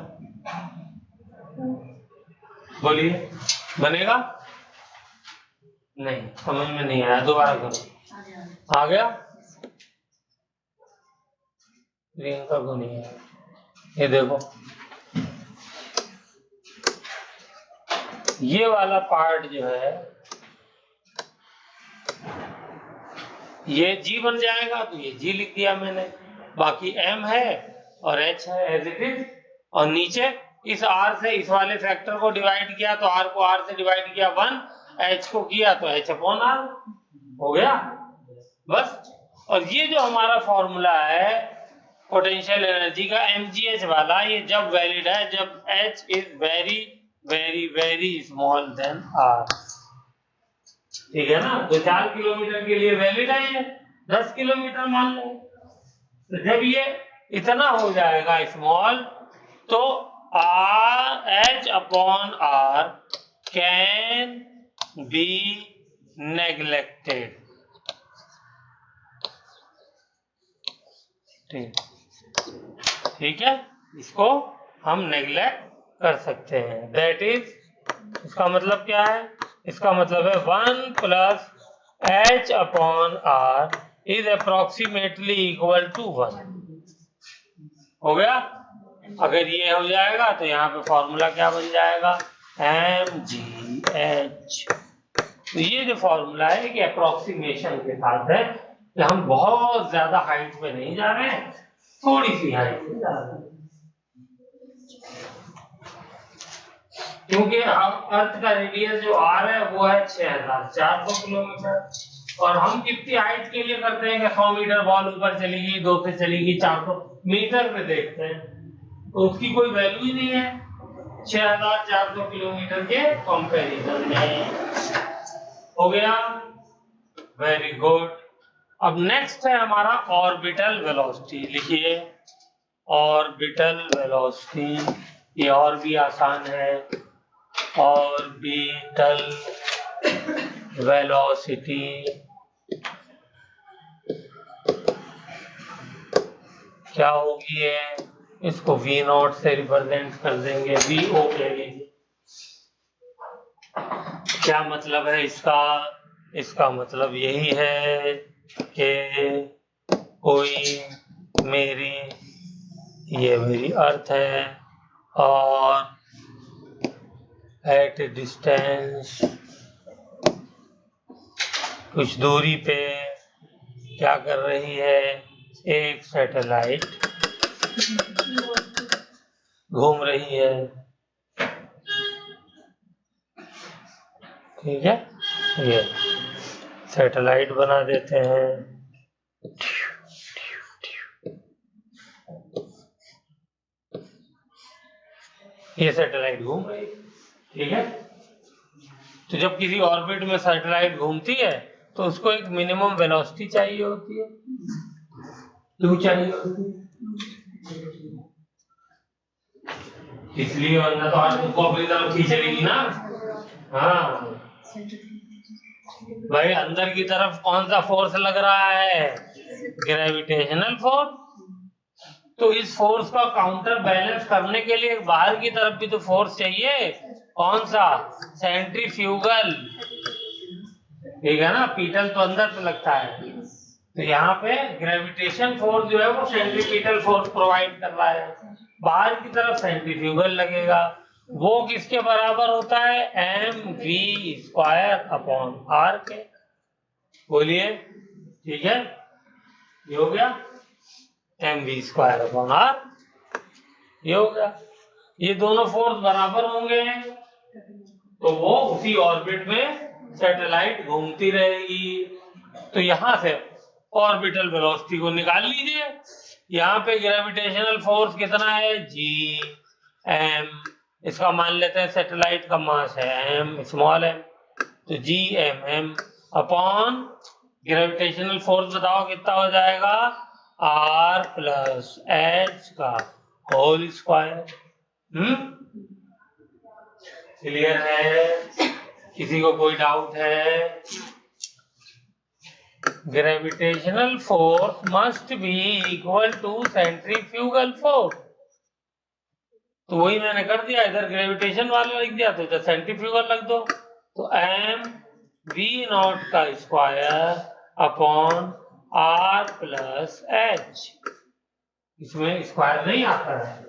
बोलिए, बनेगा? नहीं, समझ में नहीं आया, दोबारा करो। आ गया? प्रियंका को नहीं आया। ये देखो, ये वाला पार्ट जो है ये G बन जाएगा, तो ये G लिख दिया मैंने, बाकी M है और H है एज इट इज, और नीचे इस R से इस वाले फैक्टर को डिवाइड किया तो R को R से डिवाइड किया 1, H को किया तो H/R हो गया बस। और ये जो हमारा फॉर्मूला है पोटेंशियल एनर्जी का mgh वाला, ये जब वैलिड है जब H is very very very small than R, ठीक है ना। तो 4 किलोमीटर के लिए वैलिड है, ये 10 किलोमीटर मान लो। तो जब ये इतना हो जाएगा स्मॉल, तो H/R कैन बी नेग्लेक्टेड। ठीक है, इसको हम नेग्लेक्ट कर सकते हैं। दैट इज, इसका मतलब क्या है? इसका मतलब है 1 plus H/R is approximately equal to 1। हो गया? अगर ये हो जाएगा तो यहाँ पे फॉर्मूला क्या बन जाएगा? mgh। तो ये जो फॉर्मूला है कि अप्रोक्सीमेशन के साथ है कि हम बहुत ज्यादा हाइट पे नहीं जा रहे हैं, थोड़ी सी हाइट पे जा रहे हैं, क्योंकि अर्थ का रेडियस जो R है वो है 6400 किलोमीटर, और हम कितनी हाइट के लिए करते हैं कि 100 मीटर बॉल ऊपर चलेगी, 2 से चलेगी 400 मीटर पे देखते हैं, तो उसकी कोई वैल्यू ही नहीं है 6400 किलोमीटर के कंपैरिजन में। हो गया? Very good. अब नेक्स्ट है हमारा ऑर्बिटल वेलोसिटी। लिखिए, ऑर्बिटल वेलोसिटी, ये और भी आसान है। ऑर्बिटल वेलोसिटी क्या होगी? है इसको V0 से रिप्रेजेंट कर देंगे, VO के लिए। क्या मतलब है इसका? इसका मतलब यही है कि कोई ये मेरी अर्थ है और एट डिस्टेंस कुछ दूरी पे क्या कर रही है? एक सैटेलाइट घूम रही है, ठीक है। ये सैटेलाइट बना देते हैं, ये सैटेलाइट घूम रही है, ठीक है। तो जब किसी ऑर्बिट में सैटेलाइट घूमती है तो उसको एक मिनिमम वेलोसिटी चाहिए होती है, क्यों चाहिए होती है? इसलिए, वरना तो आज उसको अपनी तरफ खींचेगी ना। हाँ भाई, अंदर की तरफ कौन सा फोर्स लग रहा है? Gravitational force. तो इस फोर्स का काउंटर बैलेंस करने के लिए बाहर की तरफ भी तो फोर्स चाहिए। कौन सा? सेंट्रीफ्यूगल, ठीक है ना। पीटल तो अंदर पे लगता है, तो यहाँ पे ग्रेविटेशन फोर्स जो है वो सेंट्रीपिटल फोर्स प्रोवाइड कर रहा है, बाहर की तरफ सेंट्रीफ्यूगल लगेगा। वो किसके बराबर होता है? mv²/r के। बोलिए, ठीक है, ये हो गया mv²/r, ये हो गया। ये दोनों फोर्स बराबर होंगे तो वो उसी ऑर्बिट में सैटेलाइट घूमती रहेगी। तो यहां से ऑर्बिटल वेलोसिटी को निकाल लीजिए। यहाँ पे ग्रेविटेशनल फोर्स कितना है? Gm। इसका मान लेते हैं सैटेलाइट का मास है m, स्मॉल m, तो Gmm अपॉन ग्रेविटेशनल फोर्स बताओ कितना हो जाएगा? R प्लस H का होल स्क्वायर। क्लियर है? किसी को कोई डाउट है? Gravitational force must be equal to centrifugal force. तो वही मैंने कर दिया, इधर ग्रेविटेशन वाला लिख दिया तो इधर सेंट्रीफ्यूगल रख दो। तो एम वी नॉट का square upon are plus h, इसमें स्क्वायर नहीं आता है।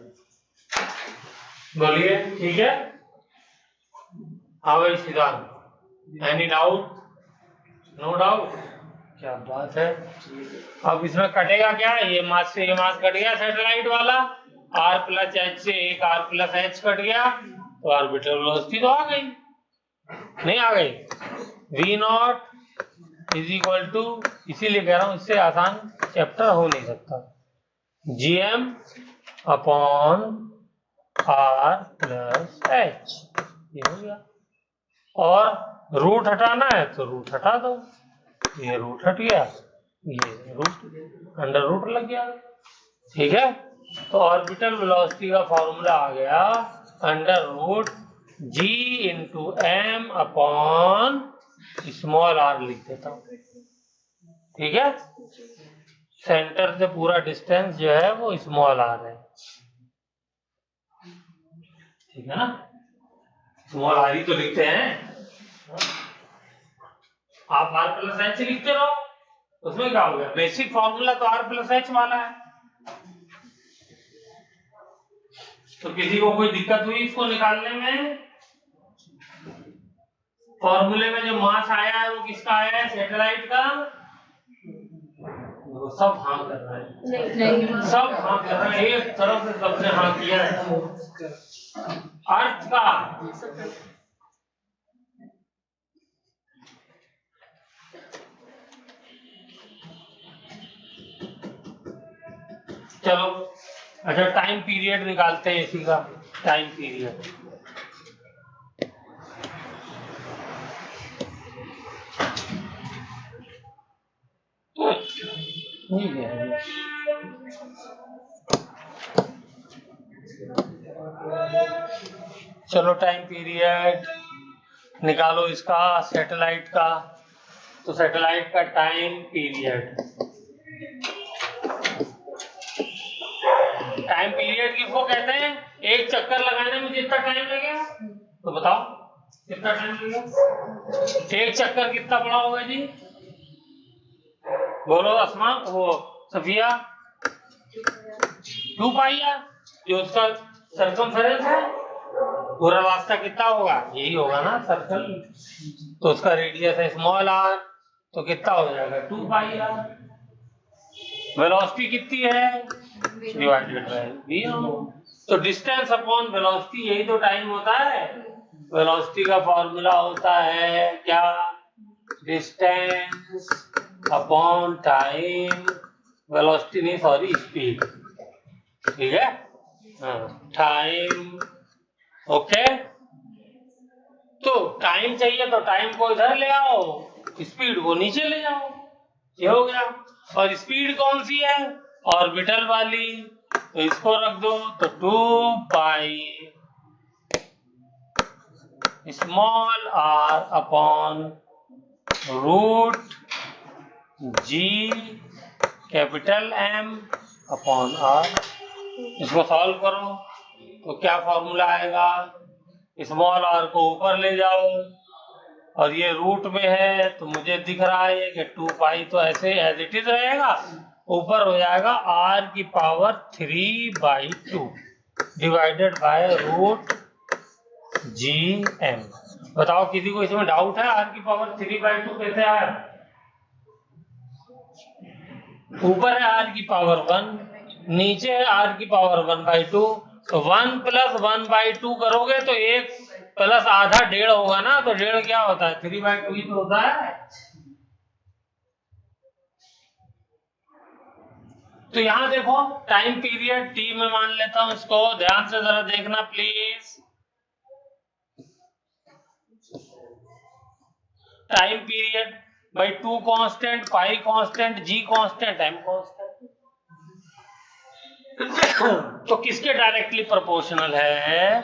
बोलिए ठीक है। हाँ भाई सिद्धांत, एनी डाउट? नो डाउट, क्या बात है। अब इसमें कटेगा क्या, ये मास से ये मास कट गया सैटेलाइट वाला, आर प्लस एच से एक आर प्लस एच कट गया, तो ऑर्बिटल वेलोसिटी तो आ गई, नहीं आ गई? V naught is equal to, इसीलिए कह रहा हूं इससे आसान चैप्टर हो नहीं सकता, GM upon are plus H, ये हो गया। और रूट हटाना है तो रूट हटा दो, ये रूट हट गया, ये रूट अंडर रूट लग गया, ठीक है। तो ऑर्बिटल वेलोसिटी का फॉर्मूला आ गया under root G into M upon small R, लिख देता हूं, ठीक है। सेंटर से पूरा डिस्टेंस जो है वो स्मॉल आर है, ठीक है ना। स्मॉल आर ही तो लिखते हैं, आप आर प्लस एच लिखते रहो, उसमें क्या हो गया, बेसिक फॉर्मूला तो आर प्लस एच वाला है। तो किसी को कोई दिक्कत हुई इसको निकालने में? फॉर्मूले में जो मास आया है वो किसका आया है, सैटेलाइट का? सब हाँ कर रहे हैं, नहीं सब हाँ कर रहे हैं, एक तरफ से सबने हाँ किया है। अर्थ का चलो, अच्छा टाइम पीरियड निकालते हैं इसी का, टाइम पीरियड। चलो टाइम पीरियड निकालो इसका सैटेलाइट का। तो सैटेलाइट का टाइम पीरियड, टाइम पीरियड किसको कहते हैं? एक चक्कर लगाने में जितना टाइम लगेगा, तो बताओ कितना टाइम लगेगा? एक चक्कर कितना बड़ा होगा जी? बोलो अस्मा, वो सफिया, 2 पाई आर, जो उसका सर्कमफेरेंस है, पूरा रास्ता कितना होगा, यही होगा ना सर्कल, तो उसका रेडियस है स्मॉल आर, तो कितना हो जाएगा 2 पाई आर। वेलोसिटी कितनी है, डिवाइडेड बाय वी। तो डिस्टेंस अपॉन वेलोसिटी, यही तो टाइम होता है। वेलोसिटी का फॉर्मूला होता है क्या, डिस्टेंस अपॉन टाइम, वेलोसिटी नहीं सॉरी स्पीड, ठीक है, टाइम, ओके। तो टाइम चाहिए तो टाइम को इधर ले आओ, स्पीड को नीचे ले जाओ, ये हो गया। और स्पीड कौन सी है, ऑर्बिटल वाली, तो इसको रख दो, तो 2 pi small R upon root G capital M upon R. इसको सॉल्व करो तो क्या फॉर्मूला आएगा, स्मॉल आर को ऊपर ले जाओ, और ये रूट में है तो मुझे दिख रहा है कि 2 पाई तो ऐसे एज इट इज रहेगा, ऊपर हो जाएगा r की power 3/2 divided by root G M. बताओ किसी को इसमें डाउट है, r की पावर 3/2 कैसे आया? ऊपर है r की पावर 1, नीचे है r की पावर 1/2, तो 1 + 1/2 करोगे तो 1 प्लस आधा 1.5 होगा ना, तो 1.5 क्या होता है, 3/2 ही तो होता है। तो यहां देखो टाइम पीरियड टी में मान लेता हूं इसको, ध्यान से जरा देखना प्लीज। टाइम पीरियड भाई 2 कांस्टेंट, पाई कांस्टेंट, जी कांस्टेंट, एम कांस्टेंट, तो किसके डायरेक्टली प्रोपोर्शनल है,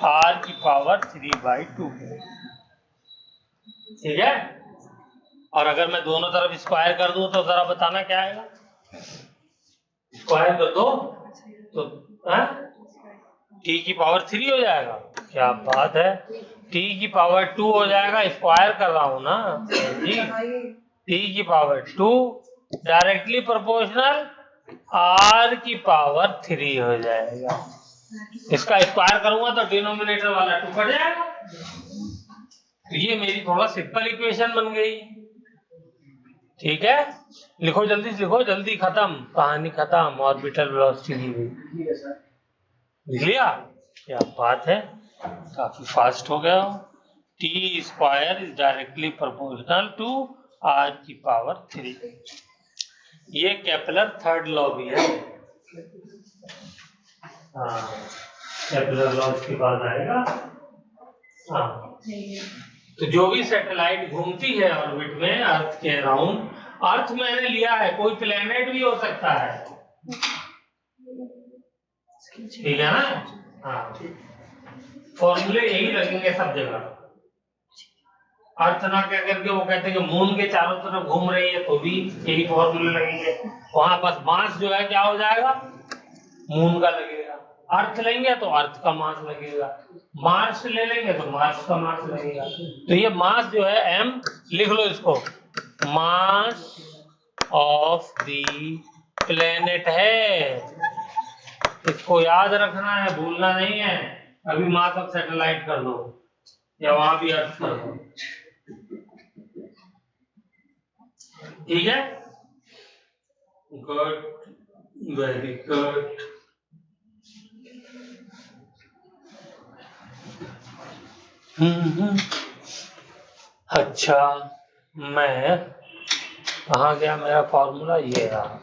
r की पावर 3/2, ठीक है। और अगर मैं दोनों तरफ स्क्वायर कर दूं तो जरा बताना क्या आएगा। स्क्वायर कर दो तो टी की पावर 3 हो जाएगा। क्या बात है, टी की पावर 2 हो जाएगा। स्क्वायर कर रहा हूं ना जी। टी की पावर 2 डायरेक्टली प्रोपोर्शनल आर की पावर 3 हो जाएगा। इसका स्क्वायर करूंगा तो डिनोमिनेटर वाला 2 कट जाएगा। तो ये मेरी थोड़ा सिंपल इक्वेशन बन गई। ठीक है, लिखो जल्दी से, लिखो जल्दी, खत्म कहानी खत्म। ऑर्बिटल वेलोसिटी दी गई, लिख लिया। क्या बात है, काफी फास्ट हो गया। T square is directly proportional to R की पावर 3। ये केपलर थर्ड लॉ भी है। हाँ, केपलर लॉ इसके बाद आएगा। हाँ, तो जो भी सैटेलाइट घूमती है ऑर्बिट में अर्थ के अराउंड, अर्थ मैंने लिया है, कोई प्लेनेट भी हो सकता है। ठीक है ना। हाँ, फॉर्मूले यही लगेंगे सब जगह। अर्थ ना कह करके वो कहते हैं कि मून के चारों तरफ घूम रही है तो भी यही फॉर्मूले लगेंगे। वहां बस मास जो है क्या हो जाएगा, मून का लगेगा। अर्थ लेंगे तो अर्थ का मास लगेगा, मार्स ले लेंगे तो मार्स का मास लगेगा। तो ये मास जो है m, लिख लो इसको, मास ऑफ द प्लेनेट है। इसको याद रखना है, भूलना नहीं है। अभी मास ऑफ सैटेलाइट कर दो या वहां भी अर्थ कर दो। ठीक है, गुड, वेरी गुड। अच्छा, मैं कहाँ गया मेरा फॉर्मूला, ये रहा।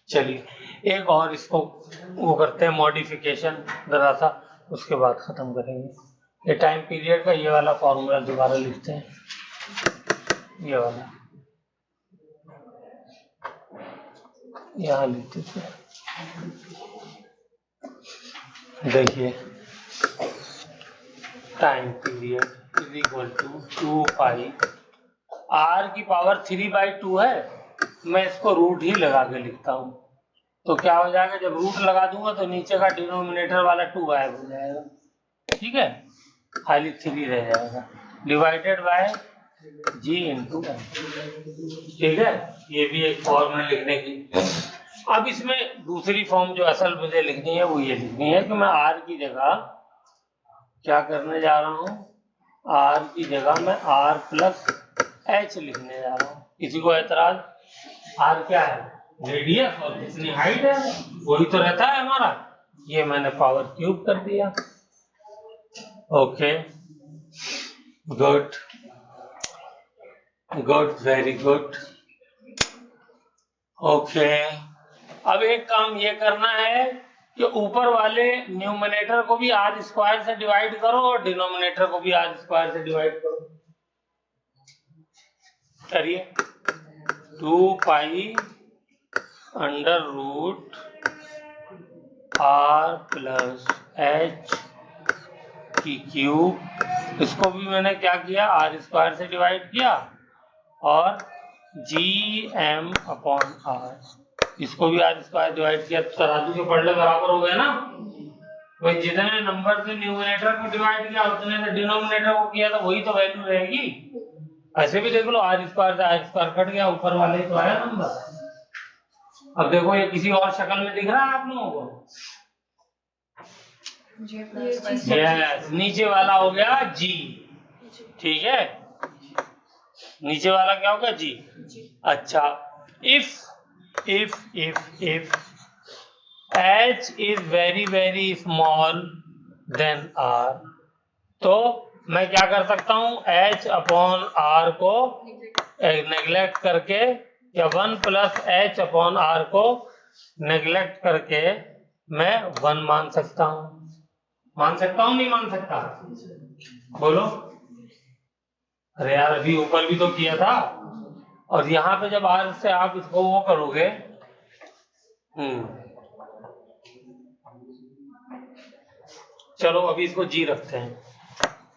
चलिए एक और इसको वो करते हैं मॉडिफिकेशन जरा सा, उसके बाद खत्म करेंगे। ये टाइम पीरियड का ये वाला फॉर्मूला दोबारा लिखते हैं, ये वाला यहाँ लिखते थे। देखिए, time period is equal to 2 pi R की पावर 3/2 है। मैं इसको रूट ही लगा के लिखता हूँ तो क्या हो जाएगा, जब रूट लगा दूंगा तो नीचे का डिनोमिनेटर वाला 2 गायब हो जाएगा। ठीक है, खाली 3 रह जाएगा, डिवाइडेड बाय जी इंटू। ठीक है, ये भी एक फॉर्म है लिखने की। अब इसमें दूसरी फॉर्म जो असल मुझे लिखनी है वो ये लिखनी है कि मैं आर की जगह क्या करने जा रहा हूँ, आर की जगह मैं आर प्लस एच लिखने जा रहा हूँ। किसी को एतराज? आर क्या है, रेडियस, और कितनी हाइट है वही तो रहता है हमारा। ये मैंने पावर क्यूब कर दिया। Okay, good good, very good. Okay, अब एक काम ये करना है कि ऊपर वाले न्यूमरेटर को भी आर स्क्वायर से डिवाइड करो और डिनोमिनेटर को भी आर स्क्वायर से डिवाइड करो। करिए, 2 pi under root R plus H की क्यूब, इसको भी मैंने क्या किया, आर स्क्वायर से डिवाइड किया, और जी एम अपॉन आर, इसको भी आर स्क्वायर डिवाइड किया। तो तराजू के पलड़े बराबर हो गए ना। भाई जितने नंबर से न्यूमरेटर को डिवाइड किया उतने से डिनोमिनेटर को किया तो वही तो वैल्यू रहेगी। ऐसे भी देख लो, आर स्क्वायर से आर स्क्वायर कट गया, ऊपर वाले ही तो आया नंबर। अब देखो ये किसी और शक्ल में दिख रहा है आप लोगों को? यस, नीचे वाला हो गया जी। ठीक है, नीचे वाला क्या होगा, जी। अच्छा, if h is very very small than r, तो मैं क्या कर सकता हूँ, H/R को नेग्लेक्ट करके या 1 + H/R को नेग्लेक्ट करके मैं 1 मान सकता हूँ। मान सकता हूँ नहीं मान सकता? बोलो। अरे यार अभी ऊपर भी तो किया था। और यहाँ पे जब R से आप इसको वो करोगे, चलो अभी इसको G रखते हैं।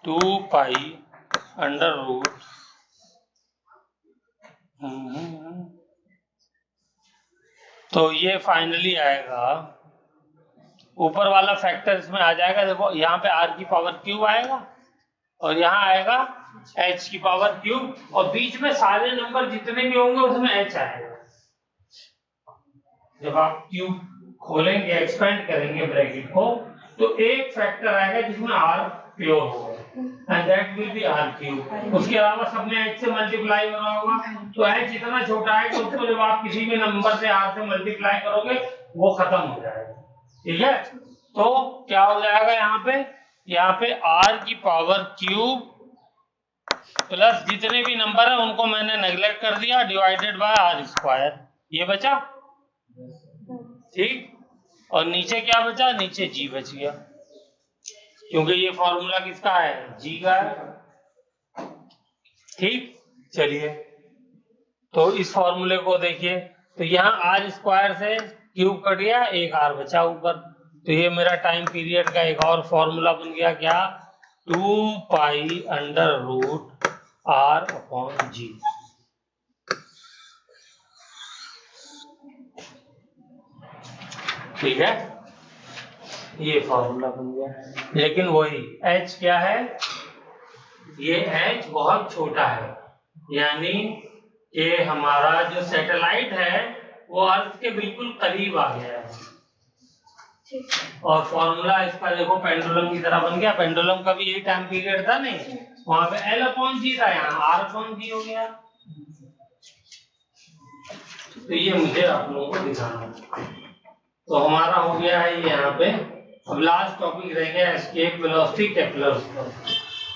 2π√, तो ये फाइनली आएगा, ऊपर वाला फैक्टर इसमें आ जाएगा। देखो यहाँ पे R की पावर क्यूब आएगा और यहाँ आएगा H की पावर क्यूब, और बीच में सारे नंबर जितने भी होंगे उसमें H आएगा। जब आप क्यूब खोलेंगे, एक्सपेंड करेंगे ब्रैकेट को, तो एक फैक्टर आएगा जिसमें R प्योर होगा, and that will be R cube. उसके अलावा सब में H से मल्टीप्लाई हो रहा होगा, तो H इतना छोटा है कि उसको जब आप किसी भी नंबर से R से मल्टीप्लाई करोगे वो खत्म हो जाएगा। ठीक है, तो क्या हो जाएगा यहाँ पे R की पावर क्यूब प्लस जितने भी नंबर है उनको मैंने नेग्लेक्ट कर दिया, डिवाइडेड बाय R², ये बचा। ठीक, और नीचे क्या बचा, नीचे G बच गया, क्योंकि ये फॉर्मूला किसका है, G का है। ठीक, चलिए तो इस फॉर्मूले को देखिए, तो यहाँ R² से क्यूब कट गया, एक R बचा ऊपर, तो ये मेरा टाइम पीरियड का एक और फॉर्मूला बन गया, क्या, 2π√R/G। ठीक है, ये फॉर्मूला बन गया। लेकिन वही H क्या है, ये H बहुत छोटा है, यानी कि हमारा जो सैटेलाइट है वो अर्थ के बिल्कुल करीब आ गया है। और फॉर्मूला इसका देखो पेंडुलम की तरह बन गया। पेंडुलम का भी यही टाइम पीरियड था नहीं, वहां पे L/G था, यहाँ R/G हो गया। तो ये मुझे आप लोगों को दिखाना है। तो हमारा हो गया है ये यहाँ पे। अब लास्ट टॉपिक रह गया एस्केप वेलोसिटी केपलर्स का,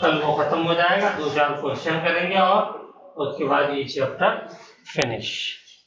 कल वो खत्म हो जाएगा, 2-4 क्वेश्चन करेंगे और उसके बाद ये चैप्टर फिनिश।